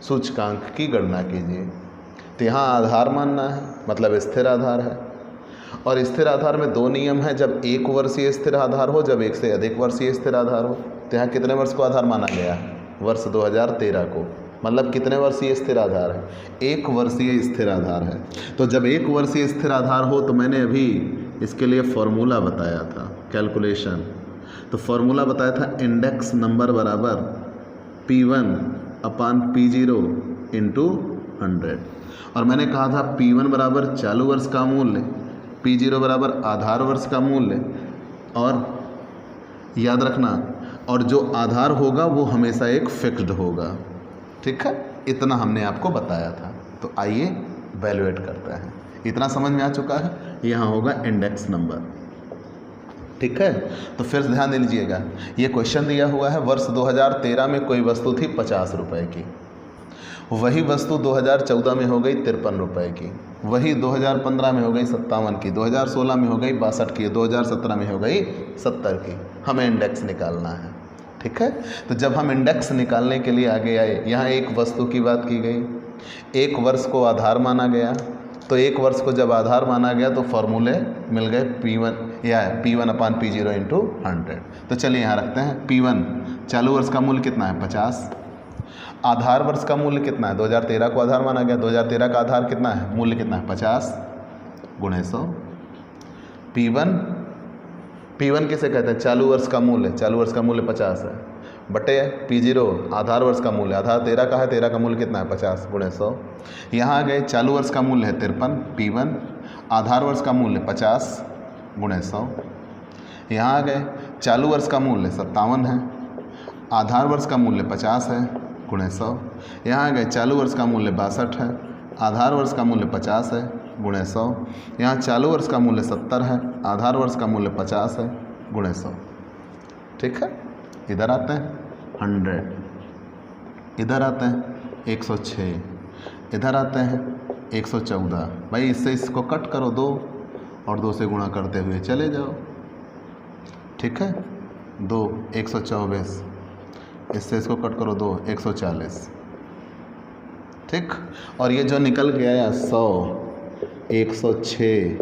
S1: सूचकांक की गणना कीजिए। तो यहाँ आधार मानना है, मतलब स्थिर आधार है, और स्थिर आधार में दो नियम हैं, जब एक वर्षीय स्थिर आधार हो, जब एक से अधिक वर्षीय स्थिर आधार हो। तो यहाँ कितने वर्ष को आधार माना गया है, वर्ष 2013 को, मतलब कितने वर्षीय स्थिर आधार है, एक वर्षीय स्थिर आधार है। तो जब एक वर्षीय स्थिर आधार हो, तो मैंने अभी इसके लिए फॉर्मूला बताया था कैलकुलेशन। तो फॉर्मूला बताया था इंडेक्स नंबर बराबर P1 अपान P0 इंटू 100, और मैंने कहा था P1 बराबर चालू वर्ष का मूल्य, P0 बराबर आधार वर्ष का मूल्य, और याद रखना, और जो आधार होगा वो हमेशा एक फिक्स्ड होगा। ठीक है, इतना हमने आपको बताया था। तो आइए वैल्यूएट करते हैं। इतना समझ में आ चुका है, यहाँ होगा इंडेक्स नंबर। ठीक है, तो फिर ध्यान दे लीजिएगा, ये क्वेश्चन दिया हुआ है वर्ष 2013 में कोई वस्तु थी 50 रुपए की, वही वस्तु 2014 में हो गई 53 रुपए की, वही 2015 में हो गई 57 की, 2016 में हो गई 62 की, 2017 में हो गई 70 की। हमें इंडेक्स निकालना है। ठीक है, तो जब हम इंडेक्स निकालने के लिए आगे आए, यहाँ एक वस्तु की बात की गई, एक वर्ष को आधार माना गया। तो एक वर्ष को जब आधार माना गया तो फॉर्मूले मिल गए P1 या P1/P0 इंटू 100। तो चलिए यहाँ रखते हैं P1 चालू वर्ष का मूल्य कितना है 50, आधार वर्ष का मूल्य कितना है 2013 को आधार माना गया, 2013 का आधार कितना है मूल्य कितना है 50 गुणे 100। P1 किसे कहते हैं चालू वर्ष का मूल्य, चालू वर्ष का मूल्य 50 है बटे P0 आधार वर्ष का मूल्य, आधार 13 का है, 13 का मूल्य कितना है 50 गुणे 100। यहाँ आ गए चालू वर्ष का मूल्य है 53 P1, आधार वर्ष का मूल्य 50 गुणे 100। यहाँ आ गए चालू वर्ष का मूल्य 57 है, आधार वर्ष का मूल्य 50 है गुणे 100। यहाँ आ गए चालू वर्ष का मूल्य 62 है, आधार वर्ष का मूल्य 50 है गुणे 100। यहाँ चालू वर्ष का मूल्य 70 है, आधार वर्ष का मूल्य 50 है गुणे 100। ठीक है, इधर आते हैं 100, इधर आते हैं 106, इधर आते हैं 114। भाई इससे इसको कट करो 2 और 2 से गुणा करते हुए चले जाओ। ठीक है, 2 124, इससे इसको कट करो 2 140। ठीक, और ये जो निकल गया 100 106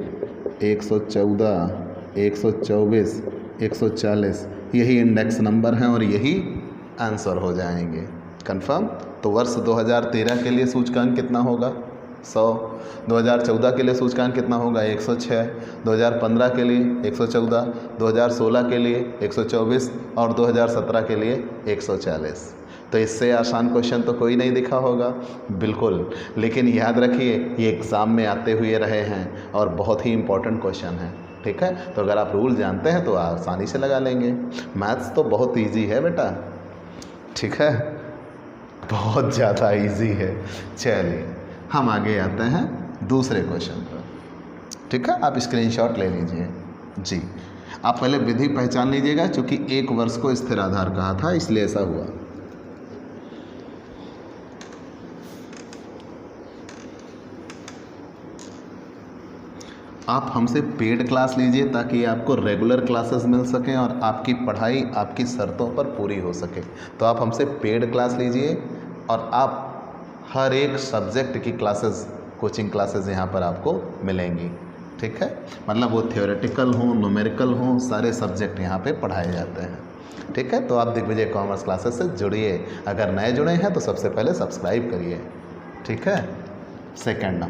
S1: 114 124 140 यही इंडेक्स नंबर हैं और यही आंसर हो जाएंगे। कंफर्म। तो वर्ष 2013 के लिए सूचकांक कितना होगा 100, 2014 के लिए सूचकांक कितना होगा 106, 2015 के लिए 114, 2016 के लिए 124 और 2017 के लिए 140। तो इससे आसान क्वेश्चन तो कोई नहीं दिखा होगा, बिल्कुल। लेकिन याद रखिए ये एग्ज़ाम में आते हुए रहे हैं और बहुत ही इम्पोर्टेंट क्वेश्चन है। ठीक है, तो अगर आप रूल जानते हैं तो आसानी से लगा लेंगे। मैथ्स तो बहुत इजी है बेटा, ठीक है, बहुत ज़्यादा इजी है। चलिए हम आगे आते हैं दूसरे क्वेश्चन पर। ठीक है, आप स्क्रीनशॉट ले लीजिए जी। आप पहले विधि पहचान लीजिएगा, क्योंकि 1 वर्ष को स्थिर आधार कहा था इसलिए ऐसा हुआ। आप हमसे पेड क्लास लीजिए ताकि आपको रेगुलर क्लासेस मिल सकें और आपकी पढ़ाई आपकी शर्तों पर पूरी हो सके। तो आप हमसे पेड क्लास लीजिए और आप हर एक सब्जेक्ट की क्लासेस, कोचिंग क्लासेस यहाँ पर आपको मिलेंगी। ठीक है, मतलब वो थ्योरेटिकल हों, न्यूमेरिकल हों, सारे सब्जेक्ट यहाँ पे पढ़ाए जाते हैं। ठीक है, तो आप दिग्विजय कॉमर्स क्लासेस से जुड़िए। अगर नए जुड़े हैं तो सबसे पहले सब्सक्राइब करिए। ठीक है, सेकंड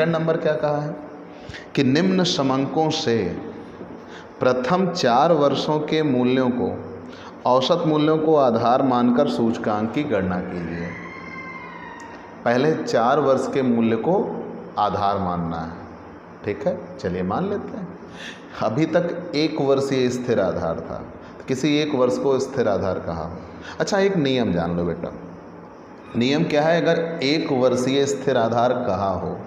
S1: नंबर क्या कहा है कि निम्न समंकों से प्रथम 4 वर्षों के मूल्यों को, औसत मूल्यों को आधार मानकर सूचकांक की गणना कीजिए। पहले 4 वर्ष के मूल्य को आधार मानना है। ठीक है, चलिए मान लेते हैं। अभी तक 1 वर्षीय स्थिर आधार था, किसी 1 वर्ष को स्थिर आधार कहा हो। अच्छा, एक नियम जान लो बेटा। नियम क्या है? अगर 1 वर्षीय स्थिर आधार कहा हो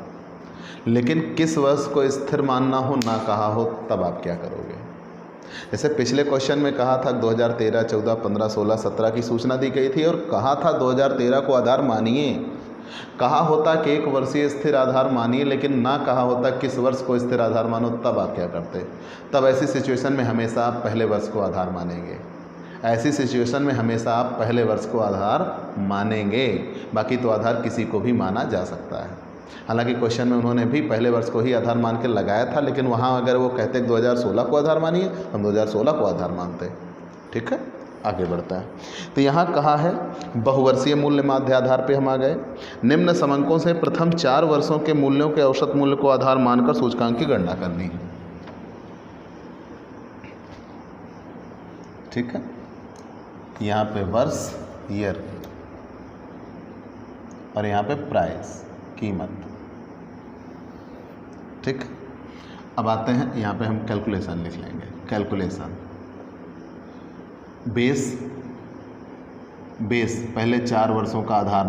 S1: लेकिन किस वर्ष को स्थिर मानना हो ना कहा हो, तब आप क्या करोगे? जैसे पिछले क्वेश्चन में कहा था 2013, 14, 15, 16, 17 की सूचना दी गई थी और कहा था 2013 को आधार मानिए। कहा होता कि 1 वर्षीय स्थिर आधार मानिए, लेकिन ना कहा होता किस वर्ष को स्थिर आधार मानो, तब आप क्या करते? तब ऐसी सिचुएशन में हमेशा आप पहले वर्ष को आधार मानेंगे। ऐसी सिचुएशन में हमेशा आप पहले वर्ष को आधार मानेंगे। बाकी तो आधार किसी को भी माना जा सकता है। हालांकि क्वेश्चन में उन्होंने भी पहले वर्ष को ही आधार मान के लगाया था, लेकिन वहाँ अगर वो कहते 2016 को आधार मानिए, हम 2016 को आधार मानते। ठीक है, आगे बढ़ता है। तो यहाँ कहा है बहुवर्षीय मूल्य माध्य आधार पे हम आ गए। निम्न समंकों से प्रथम 4 वर्षों के मूल्यों के औसत मूल्य को आधार मानकर सूचकांक की गणना करनी है। ठीक है, यहाँ पे वर्ष ईयर और यहाँ पे प्राइस कीमत। ठीक, अब आते हैं यहाँ पे हम कैलकुलेशन लिख लेंगे। कैलकुलेशन बेस पहले 4 वर्षों का आधार,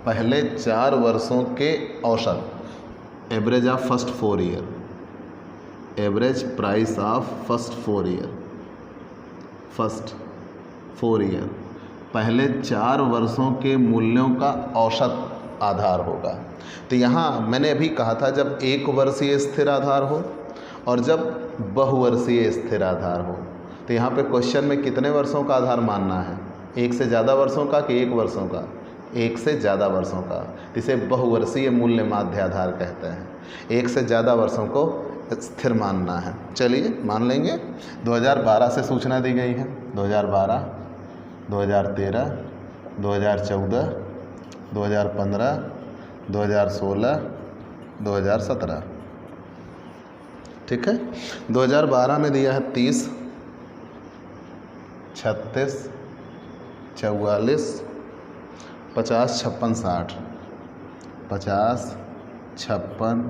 S1: पहले 4 वर्षों के औसत, average of first 4 year, average price of first 4 year, first 4 year, पहले 4 वर्षों के मूल्यों का औसत आधार होगा। तो यहाँ मैंने अभी कहा था जब 1 वर्षीय स्थिर आधार हो और जब बहुवर्षीय स्थिर आधार हो, तो यहाँ पे क्वेश्चन में कितने वर्षों का आधार मानना है? 1 से ज़्यादा वर्षों का कि 1 वर्षों का? 1 से ज़्यादा वर्षों का। इसे बहुवर्षीय मूल्य माध्य आधार कहते हैं। 1 से ज़्यादा वर्षों को स्थिर मानना है। चलिए मान लेंगे। 2012 से सूचना दी गई है। 2012, 2013, 2014, 2015, 2016, 2017। ठीक है। 2012 में दिया है 30, 36, 44, 50, 56, 60, 50, 56,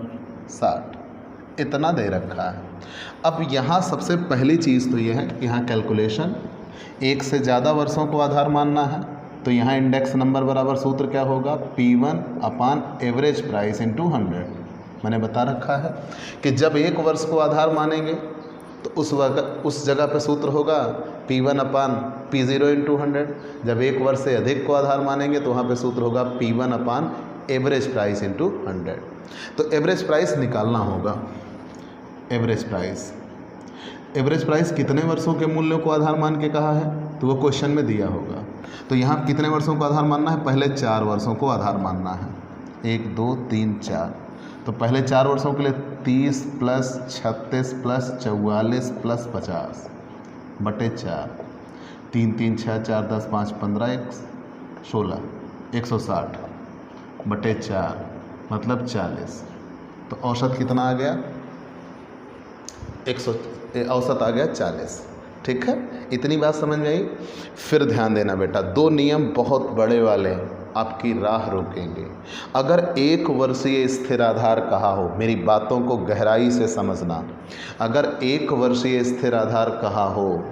S1: 60 इतना दे रखा है। अब यहाँ सबसे पहली चीज़ तो ये है कि यहाँ कैलकुलेशन एक से ज़्यादा वर्षों को आधार मानना है। तो यहाँ इंडेक्स नंबर बराबर सूत्र क्या होगा, P1 अपान एवरेज प्राइस इंटू 100। मैंने बता रखा है कि जब एक वर्ष को आधार मानेंगे तो उस जगह पे सूत्र होगा P1 अपान P0 इंटू 100। जब एक वर्ष से अधिक को आधार मानेंगे तो वहाँ पे सूत्र होगा P1 अपान एवरेज प्राइस इंटू 100। तो एवरेज प्राइस निकालना होगा। एवरेज प्राइस कितने वर्षों के मूल्यों को आधार मान के कहा है, तो वो क्वेश्चन में दिया होगा। तो यहाँ कितने वर्षों को आधार मानना है, पहले 4 वर्षों को आधार मानना है। 1 2 3 4। तो पहले 4 वर्षों के लिए 30 प्लस 36 प्लस 44 प्लस 50 बटे 4। 3 3 6 4 10 5 15 16 160 बटे 4 मतलब 40। तो औसत कितना आ गया, औसत आ गया 40। ठीक है, इतनी बात समझ में आई। फिर ध्यान देना बेटा, 2 नियम बहुत बड़े वाले आपकी राह रोकेंगे। अगर 1 वर्षीय स्थिर आधार कहा हो, मेरी बातों को गहराई से समझना, अगर 1 वर्षीय स्थिर आधार कहा हो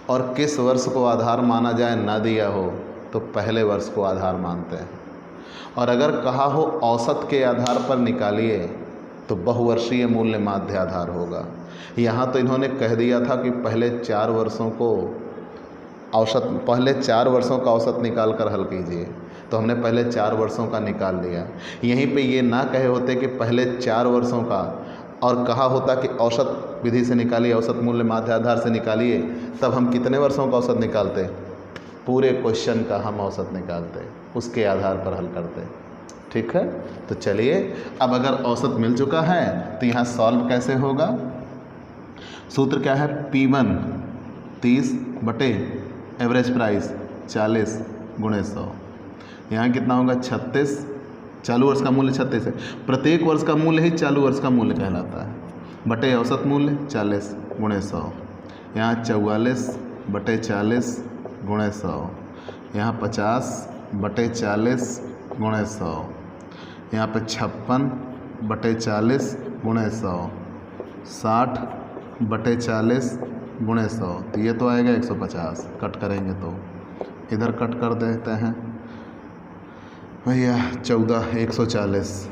S1: और किस वर्ष को आधार माना जाए ना दिया हो तो पहले वर्ष को आधार मानते हैं। और अगर कहा हो औसत के आधार पर निकालिए तो बहुवर्षीय मूल्य माध्य आधार होगा। यहाँ तो इन्होंने कह दिया था कि पहले 4 वर्षों का औसत निकाल कर हल कीजिए, तो हमने पहले 4 वर्षों का निकाल लिया। यहीं पे ये ना कहे होते कि पहले 4 वर्षों का और कहा होता कि औसत विधि से निकालिए, औसत मूल्य माध्य आधार से निकालिए, तब हम कितने वर्षों का औसत निकालते, पूरे क्वेश्चन का हम औसत निकालते, उसके आधार पर हल करते। ठीक है, तो चलिए अब अगर औसत मिल चुका है तो यहाँ सॉल्व कैसे होगा। सूत्र क्या है, P1 30 बटे एवरेज प्राइस 40 गुणे 100। यहाँ कितना होगा 36, चालू वर्ष का मूल्य 36 है। प्रत्येक वर्ष का मूल्य ही चालू वर्ष का मूल्य कहलाता है, बटे औसत मूल्य 40 गुणे 100। यहाँ 44 बटे 40 गुणे 100। यहाँ 50 बटे 40 गुणे 100। यहाँ पे 56 बटे 40 गुणे 100। 60 बटे 40 गुणे 100। तो ये तो आएगा 150। कट करेंगे तो इधर कट कर देते हैं भैया 14 140।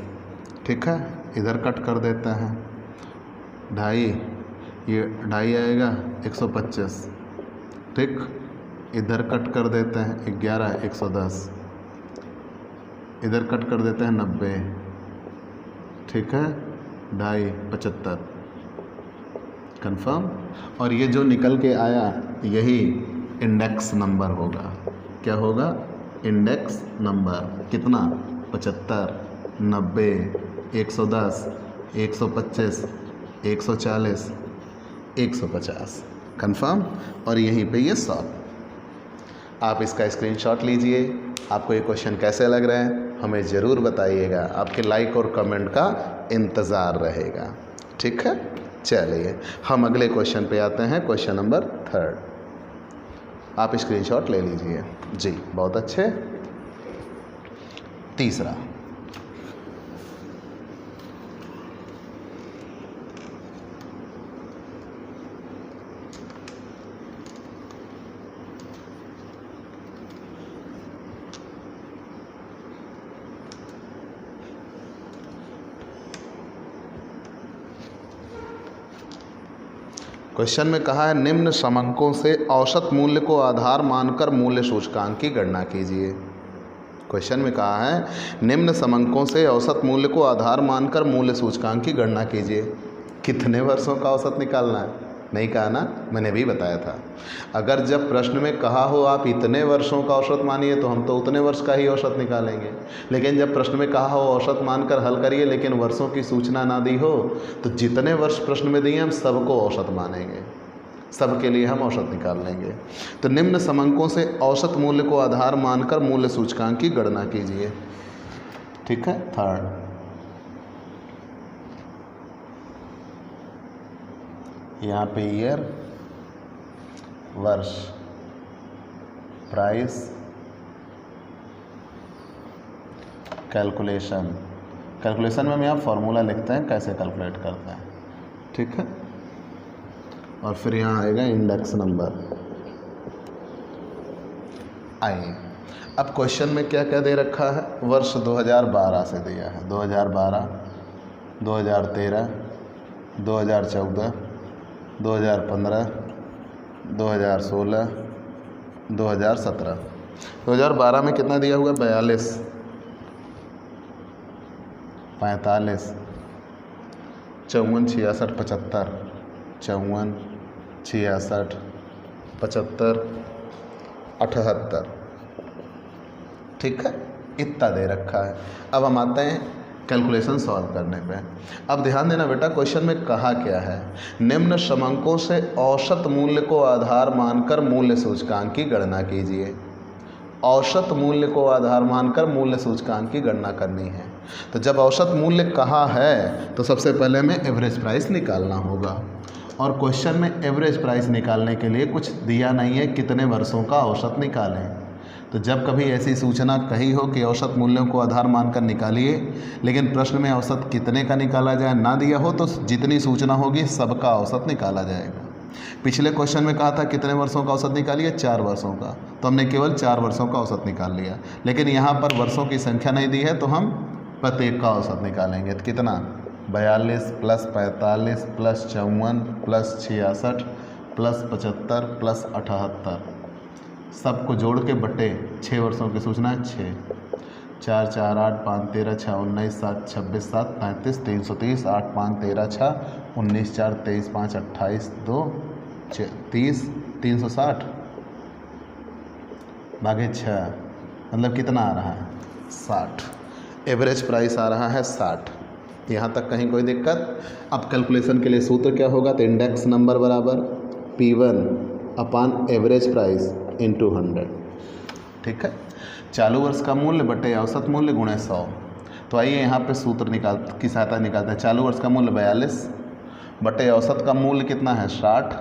S1: ठीक है, इधर कट कर देते हैं 2.5, ये 2.5 आएगा 125। ठीक, इधर कट कर देते हैं 11 110। इधर कट कर देते हैं 90। ठीक है, 2.5 75। कंफर्म। और ये जो निकल के आया यही इंडेक्स नंबर होगा। क्या होगा, इंडेक्स नंबर। कितना, 75 90 110 125 140 150। कंफर्म। और यहीं पे ये सॉल्व। आप इसका स्क्रीनशॉट लीजिए। आपको ये क्वेश्चन कैसे लग रहे हैं हमें ज़रूर बताइएगा। आपके लाइक और कमेंट का इंतज़ार रहेगा। ठीक है, चलिए हम अगले क्वेश्चन पे आते हैं। Question number 3। आप स्क्रीनशॉट ले लीजिए जी, बहुत अच्छे। तीसरा, क्वेश्चन में कहा है निम्न समंकों से औसत मूल्य को आधार मानकर मूल्य सूचकांक की गणना कीजिए। क्वेश्चन में कहा है निम्न समंकों से औसत मूल्य को आधार मानकर मूल्य सूचकांक की गणना कीजिए। कितने वर्षों का औसत निकालना है, नहीं कहा ना, मैंने भी बताया था। अगर जब प्रश्न में कहा हो आप इतने वर्षों का औसत मानिए तो हम तो उतने वर्ष का ही औसत निकालेंगे। लेकिन जब प्रश्न में कहा हो औसत मानकर हल करिए लेकिन वर्षों की सूचना ना दी हो तो जितने वर्ष प्रश्न में दिए हम सबको औसत मानेंगे, सबके लिए हम औसत निकाल लेंगे। तो निम्न समंकों से औसत मूल्य को आधार मानकर मूल्य सूचकांक की गणना कीजिए। ठीक है। थर्ड, यहाँ पे ईयर, वर्ष, प्राइस, कैलकुलेशन। कैलकुलेशन में हम यहाँ फॉर्मूला लिखते हैं कैसे कैलकुलेट करते हैं। ठीक है। और फिर यहाँ आएगा इंडेक्स नंबर। आइए अब क्वेश्चन में क्या क्या दे रखा है। वर्ष 2012 से दिया है, 2012, 2013, 2014, 2015, 2016, 2017। 2012 में कितना दिया हुआ है? 42, 45, 54, 66, 75, 54, 66, 75, 78। ठीक है, इतना दे रखा है। अब हम आते हैं कैलकुलेशन सॉल्व करने पे। अब ध्यान देना बेटा, क्वेश्चन में कहा क्या है, निम्न समंकों से औसत मूल्य को आधार मानकर मूल्य सूचकांक की गणना कीजिए। औसत मूल्य को आधार मानकर मूल्य सूचकांक की गणना करनी है। तो जब औसत मूल्य कहा है तो सबसे पहले हमें एवरेज प्राइस निकालना होगा। और क्वेश्चन में एवरेज प्राइस निकालने के लिए कुछ दिया नहीं है कितने वर्षों का औसत निकालें। तो जब कभी ऐसी सूचना कही हो कि औसत मूल्यों को आधार मानकर निकालिए, लेकिन प्रश्न में औसत कितने का निकाला जाए ना दिया हो, तो जितनी सूचना होगी सबका औसत निकाला जाएगा। पिछले क्वेश्चन में कहा था कितने वर्षों का औसत निकालिए, 4 वर्षों का, तो हमने केवल 4 वर्षों का औसत निकाल लिया। लेकिन यहाँ पर वर्षों की संख्या नहीं दी है तो हम प्रत्येक का औसत निकालेंगे। तो कितना, 42 plus 45 plus 54 plus 66 plus 75 plus 78, सबको जोड़ के बटे 6 वर्षों की सूचना है 6, 4 4 8 5 13 6 19 7 26 7 35 330 8 5 13 6 19 4 23 5 28 2 30 360 भागे 6, मतलब कितना आ रहा है 60। एवरेज प्राइस आ रहा है 60। यहाँ तक कहीं कोई दिक्कत? अब कैलकुलेशन के लिए सूत्र क्या होगा, तो इंडेक्स नंबर बराबर P1 अपान एवरेज प्राइस इंटू 100। ठीक है, चालू वर्ष का मूल्य बटे औसत मूल्य गुणे 100। तो आइए यहाँ पे सूत्र की सहायता निकालते हैं। चालू वर्ष का मूल्य 42 बटे औसत का मूल्य कितना है 60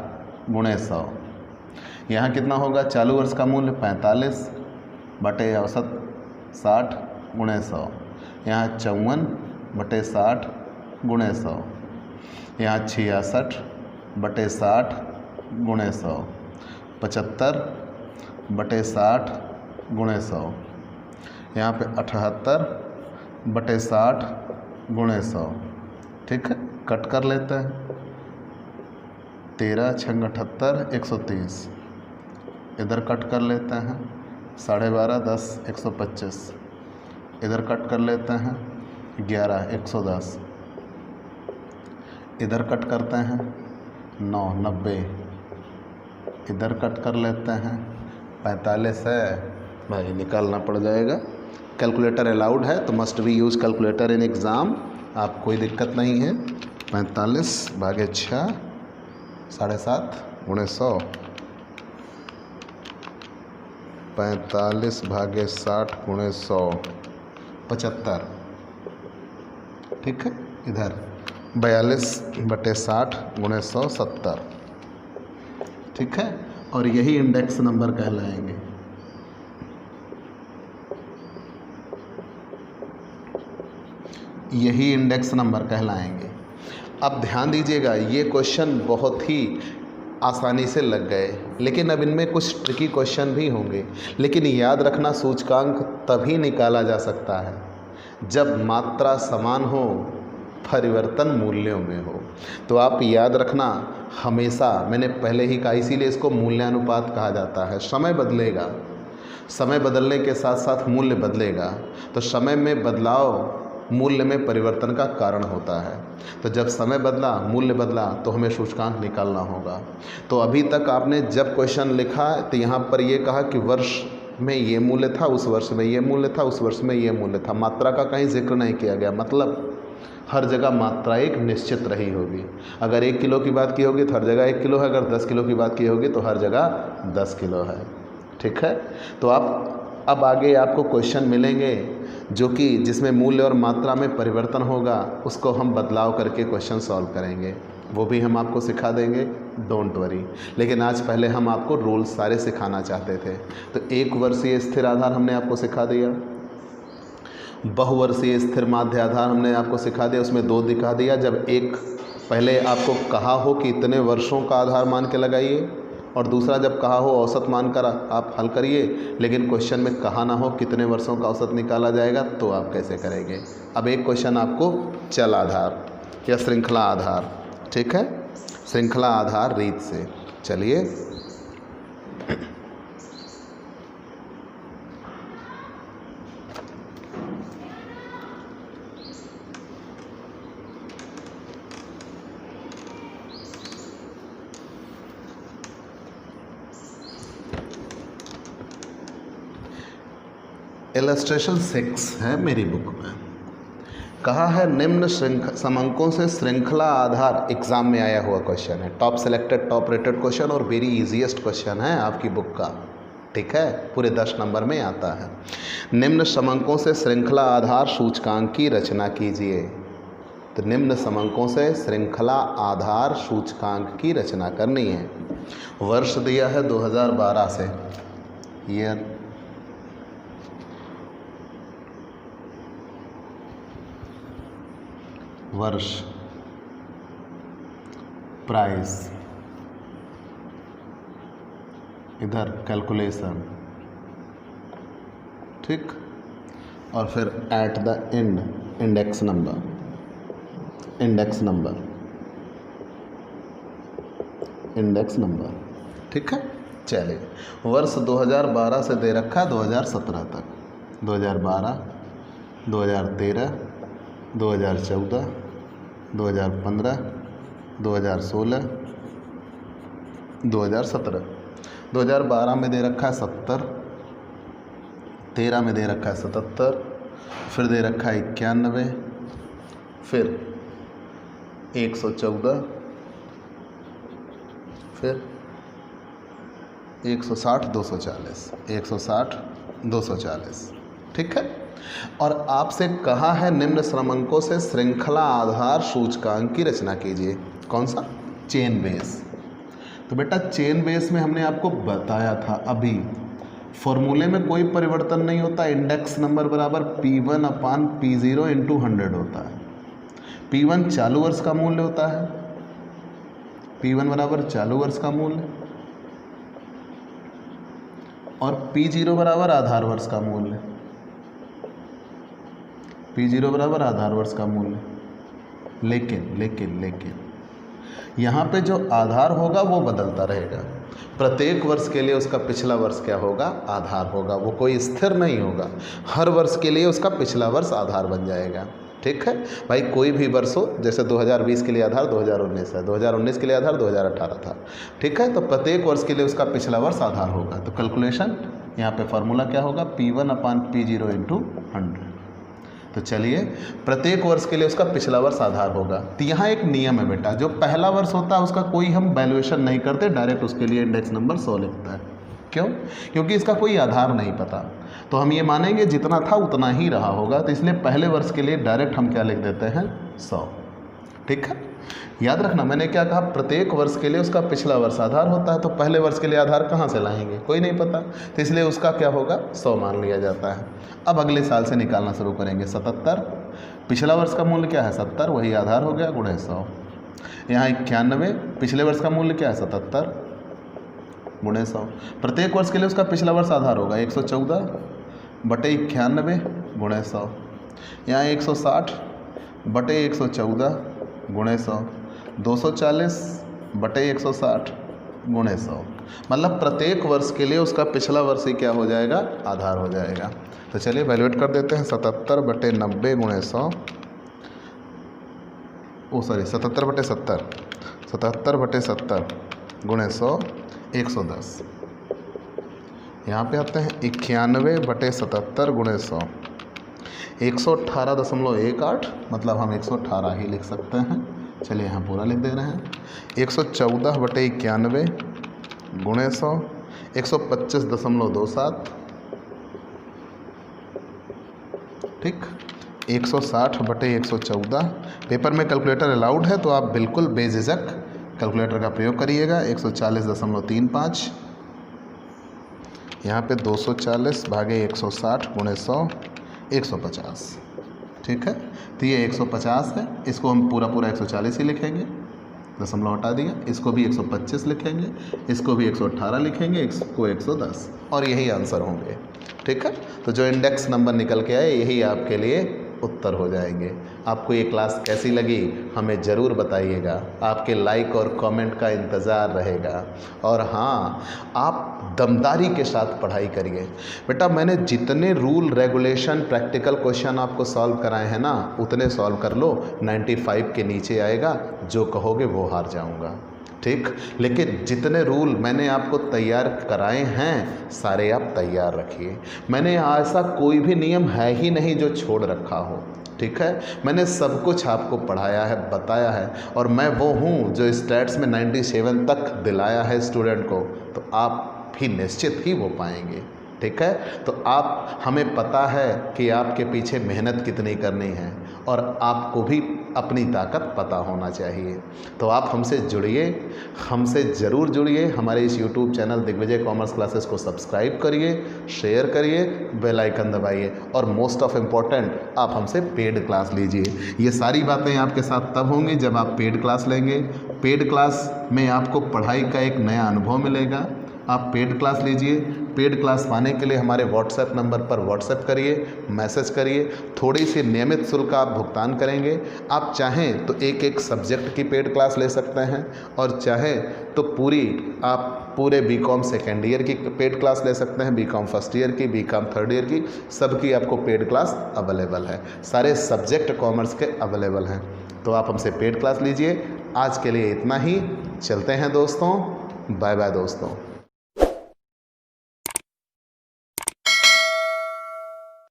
S1: गुणे 100। यहाँ कितना होगा, चालू वर्ष का मूल्य 45 बटे औसत 60 गुणे 100। यहाँ 54 बटे 60 गुणे 100। यहाँ 66 बटे 60 गुणे 100। 75 बटे 60 गुणे 100। यहाँ पे 78 बटे 60 गुणे 100। ठीक है, कट कर लेते हैं। 13 6 78 130, इधर कट कर लेते हैं। 12.5 10 125, इधर कट कर लेते हैं। 11 110, इधर कट करते हैं। 9 90, इधर कट कर लेते हैं। 45 है भाई, निकालना पड़ जाएगा। कैलकुलेटर अलाउड है तो must be use calculator in exam, आप कोई दिक्कत नहीं है। 45 भागे 6 7.5 गुणे 100। 45 भागे 60 गुणे 100 75। ठीक है, इधर 42 बटे 60 गुणे 100 70। ठीक है, और यही इंडेक्स नंबर कहलाएंगे। यही इंडेक्स नंबर कहलाएंगे। अब ध्यान दीजिएगा, ये क्वेश्चन बहुत ही आसानी से लग गए, लेकिन अब इनमें कुछ ट्रिकी क्वेश्चन भी होंगे। लेकिन याद रखना, सूचकांक तभी निकाला जा सकता है जब मात्रा समान हो, परिवर्तन मूल्यों में हो। तो आप याद रखना हमेशा, मैंने पहले ही कहा, इसीलिए इसको मूल्यानुपात कहा जाता है। समय बदलेगा, समय बदलने के साथ साथ मूल्य बदलेगा, तो समय में बदलाव मूल्य में परिवर्तन का कारण होता है। तो जब समय बदला, मूल्य बदला, तो हमें सूचकांक निकालना होगा। तो अभी तक आपने जब क्वेश्चन लिखा तो यहाँ पर ये कहा कि वर्ष में ये मूल्य था, उस वर्ष में ये मूल्य था, उस वर्ष में ये मूल्य था। मात्रा का कहीं जिक्र नहीं किया गया, मतलब हर जगह मात्रा एक निश्चित रही होगी। अगर 1 किलो की बात की होगी तो हर जगह 1 किलो है, अगर 10 किलो की बात की होगी तो हर जगह 10 किलो है। ठीक है, तो आप अब आगे आपको क्वेश्चन मिलेंगे जो कि जिसमें मूल्य और मात्रा में परिवर्तन होगा, उसको हम बदलाव करके क्वेश्चन सॉल्व करेंगे, वो भी हम आपको सिखा देंगे, डोंट वरी। लेकिन आज पहले हम आपको रूल्स सारे सिखाना चाहते थे। तो 1 वर्षीय स्थिर आधार हमने आपको सिखा दिया, बहुवर्षीय स्थिर माध्य आधार हमने आपको सिखा दिया, उसमें 2 दिखा दिया। जब एक पहले आपको कहा हो कि इतने वर्षों का आधार मान के लगाइए, और दूसरा जब कहा हो औसत मानकर आप हल करिए, लेकिन क्वेश्चन में कहा ना हो कितने वर्षों का औसत निकाला जाएगा, तो आप कैसे करेंगे। अब एक क्वेश्चन आपको चल आधार या श्रृंखला आधार, ठीक है, श्रृंखला आधार रीत से, चलिए इलस्ट्रेशन 6 है मेरी बुक में। कहा है निम्न समंकों से श्रृंखला आधार, एग्जाम में आया हुआ क्वेश्चन है, top selected top rated question और वेरी इजीएस्ट क्वेश्चन है आपकी बुक का। ठीक है, पूरे 10 नंबर में आता है। निम्न समंकों से श्रृंखला आधार सूचकांक की रचना कीजिए। तो निम्न समंकों से श्रृंखला आधार सूचकांक की रचना करनी है। वर्ष दिया है 2012 से, ईयर, वर्ष, प्राइस, इधर कैलकुलेशन, ठीक, और फिर at the end index number, index number, index number. ठीक है, चलिए वर्ष 2012 से दे रखा है 2017 तक, 2012, 2013, 2014, 2015, 2016, 2017। 2012 में दे रखा है 70, 13 में दे रखा है 77, फिर दे रखा है 91, फिर 114, फिर 160, 240, 160, 240। ठीक है, और आपसे कहा है निम्न क्रमांकों से श्रृंखला आधार सूचकांक की रचना कीजिए। कौन सा? Chain base. तो बेटा चेन बेस में हमने आपको बताया था अभी, फॉर्मूले में कोई परिवर्तन नहीं होता, इंडेक्स नंबर बराबर P1/P0 × 100 होता है। P1 चालू वर्ष का मूल्य होता है, P1 बराबर चालू वर्ष का मूल्य, और P0 बराबर आधार वर्ष का मूल्य, P0 बराबर आधार वर्ष का मूल्य। लेकिन यहाँ पे जो आधार होगा वो बदलता रहेगा। प्रत्येक वर्ष के लिए उसका पिछला वर्ष क्या होगा? आधार होगा। वो कोई स्थिर नहीं होगा, हर वर्ष के लिए उसका पिछला वर्ष आधार बन जाएगा। ठीक है भाई, कोई भी वर्ष हो, जैसे 2020 के लिए आधार 2019 है, 2019 के लिए आधार 2018 था। ठीक है, तो प्रत्येक वर्ष के लिए उसका पिछला वर्ष आधार होगा। तो कैलकुलेशन यहाँ पे फॉर्मूला क्या होगा? P1/P0 × 100। तो चलिए, प्रत्येक वर्ष के लिए उसका पिछला वर्ष आधार होगा। तो यहाँ एक नियम है बेटा, जो पहला वर्ष होता है उसका कोई हम वैल्यूएशन नहीं करते, डायरेक्ट उसके लिए इंडेक्स नंबर 100 लिखता है। क्यों? क्योंकि इसका कोई आधार नहीं पता, तो हम ये मानेंगे जितना था उतना ही रहा होगा। तो इसलिए पहले वर्ष के लिए डायरेक्ट हम क्या लिख देते हैं? 100। ठीक है, याद रखना मैंने क्या कहा, प्रत्येक वर्ष के लिए उसका पिछला वर्ष आधार होता है। तो पहले वर्ष के लिए आधार कहाँ से लाएंगे? कोई नहीं पता, तो इसलिए उसका क्या होगा? 100 मान लिया जाता है। अब अगले साल से निकालना शुरू करेंगे। 77, पिछला वर्ष का मूल्य क्या है? 70, वही आधार हो गया, गुणे 100। यहाँ 91, पिछले वर्ष का मूल्य क्या है? 77 गुणे 100। प्रत्येक वर्ष के लिए उसका पिछला वर्ष आधार होगा 114 बटे 91 गुणे 100। यहाँ 160 बटे 114 गुणे 100, 240 बटे 160 गुणे 100। मतलब प्रत्येक वर्ष के लिए उसका पिछला वर्ष ही क्या हो जाएगा, आधार हो जाएगा। तो चलिए वैल्यूएट कर देते हैं 77/90 × 100, 77/70, 77/70 × 100, 110। यहाँ पे आते हैं 91/77 × 100, 118.18, मतलब हम 118 ही लिख सकते हैं। चलिए यहाँ पूरा लिख दे रहे हैं। 114/91 × 100, 125.27, ठीक। 160/114। पेपर में कैलकुलेटर अलाउड है तो आप बिल्कुल बेझिझक कैलकुलेटर का प्रयोग करिएगा। 140.35, यहाँ पे 240 भागे 160 × 100, 150, ठीक है। तो ये 150 है, इसको हम पूरा 140 ही लिखेंगे, दशमलव हटा दिया। इसको भी 125 लिखेंगे, इसको भी 118 लिखेंगे, इसको 110, और यही आंसर होंगे, ठीक है। तो जो इंडेक्स नंबर निकल के आए यही आपके लिए उत्तर हो जाएंगे। आपको ये क्लास कैसी लगी हमें ज़रूर बताइएगा, आपके लाइक और कमेंट का इंतज़ार रहेगा। और हाँ, आप दमदारी के साथ पढ़ाई करिए बेटा। मैंने जितने रूल रेगुलेशन प्रैक्टिकल क्वेश्चन आपको सॉल्व कराए हैं ना, उतने सॉल्व कर लो। 95 के नीचे आएगा, जो कहोगे वो हार जाऊँगा, ठीक। लेकिन जितने रूल मैंने आपको तैयार कराए हैं सारे आप तैयार रखिए। मैंने ऐसा कोई भी नियम है ही नहीं जो छोड़ रखा हो, ठीक है। मैंने सब कुछ आपको पढ़ाया है, बताया है, और मैं वो हूँ जो स्टैट्स में 97 तक दिलाया है स्टूडेंट को, तो आप भी निश्चित ही वो पाएंगे, ठीक है। तो आप, हमें पता है कि आपके पीछे मेहनत कितनी करनी है, और आपको भी अपनी ताकत पता होना चाहिए। तो आप हमसे जुड़िए, हमसे ज़रूर जुड़िए। हमारे इस YouTube channel Digvijay commerce classes को सब्सक्राइब करिए, शेयर करिए, बेल आइकन दबाइए, और मोस्ट ऑफ इम्पॉर्टेंट आप हमसे पेड क्लास लीजिए। ये सारी बातें आपके साथ तब होंगी जब आप पेड क्लास लेंगे। पेड क्लास में आपको पढ़ाई का एक नया अनुभव मिलेगा। आप पेड क्लास लीजिए। पेड क्लास पाने के लिए हमारे व्हाट्सएप नंबर पर व्हाट्सएप करिए, मैसेज करिए। थोड़ी सी नियमित शुल्क आप भुगतान करेंगे। आप चाहें तो एक एक सब्जेक्ट की पेड क्लास ले सकते हैं, और चाहें तो पूरे बीकॉम सेकेंड ईयर की पेड क्लास ले सकते हैं, बीकॉम फर्स्ट ईयर की, बीकॉम थर्ड ईयर की, सबकी आपको पेड क्लास अवेलेबल है। सारे सब्जेक्ट कॉमर्स के अवेलेबल हैं, तो आप हमसे पेड क्लास लीजिए। आज के लिए इतना ही, चलते हैं दोस्तों, बाय बाय दोस्तों।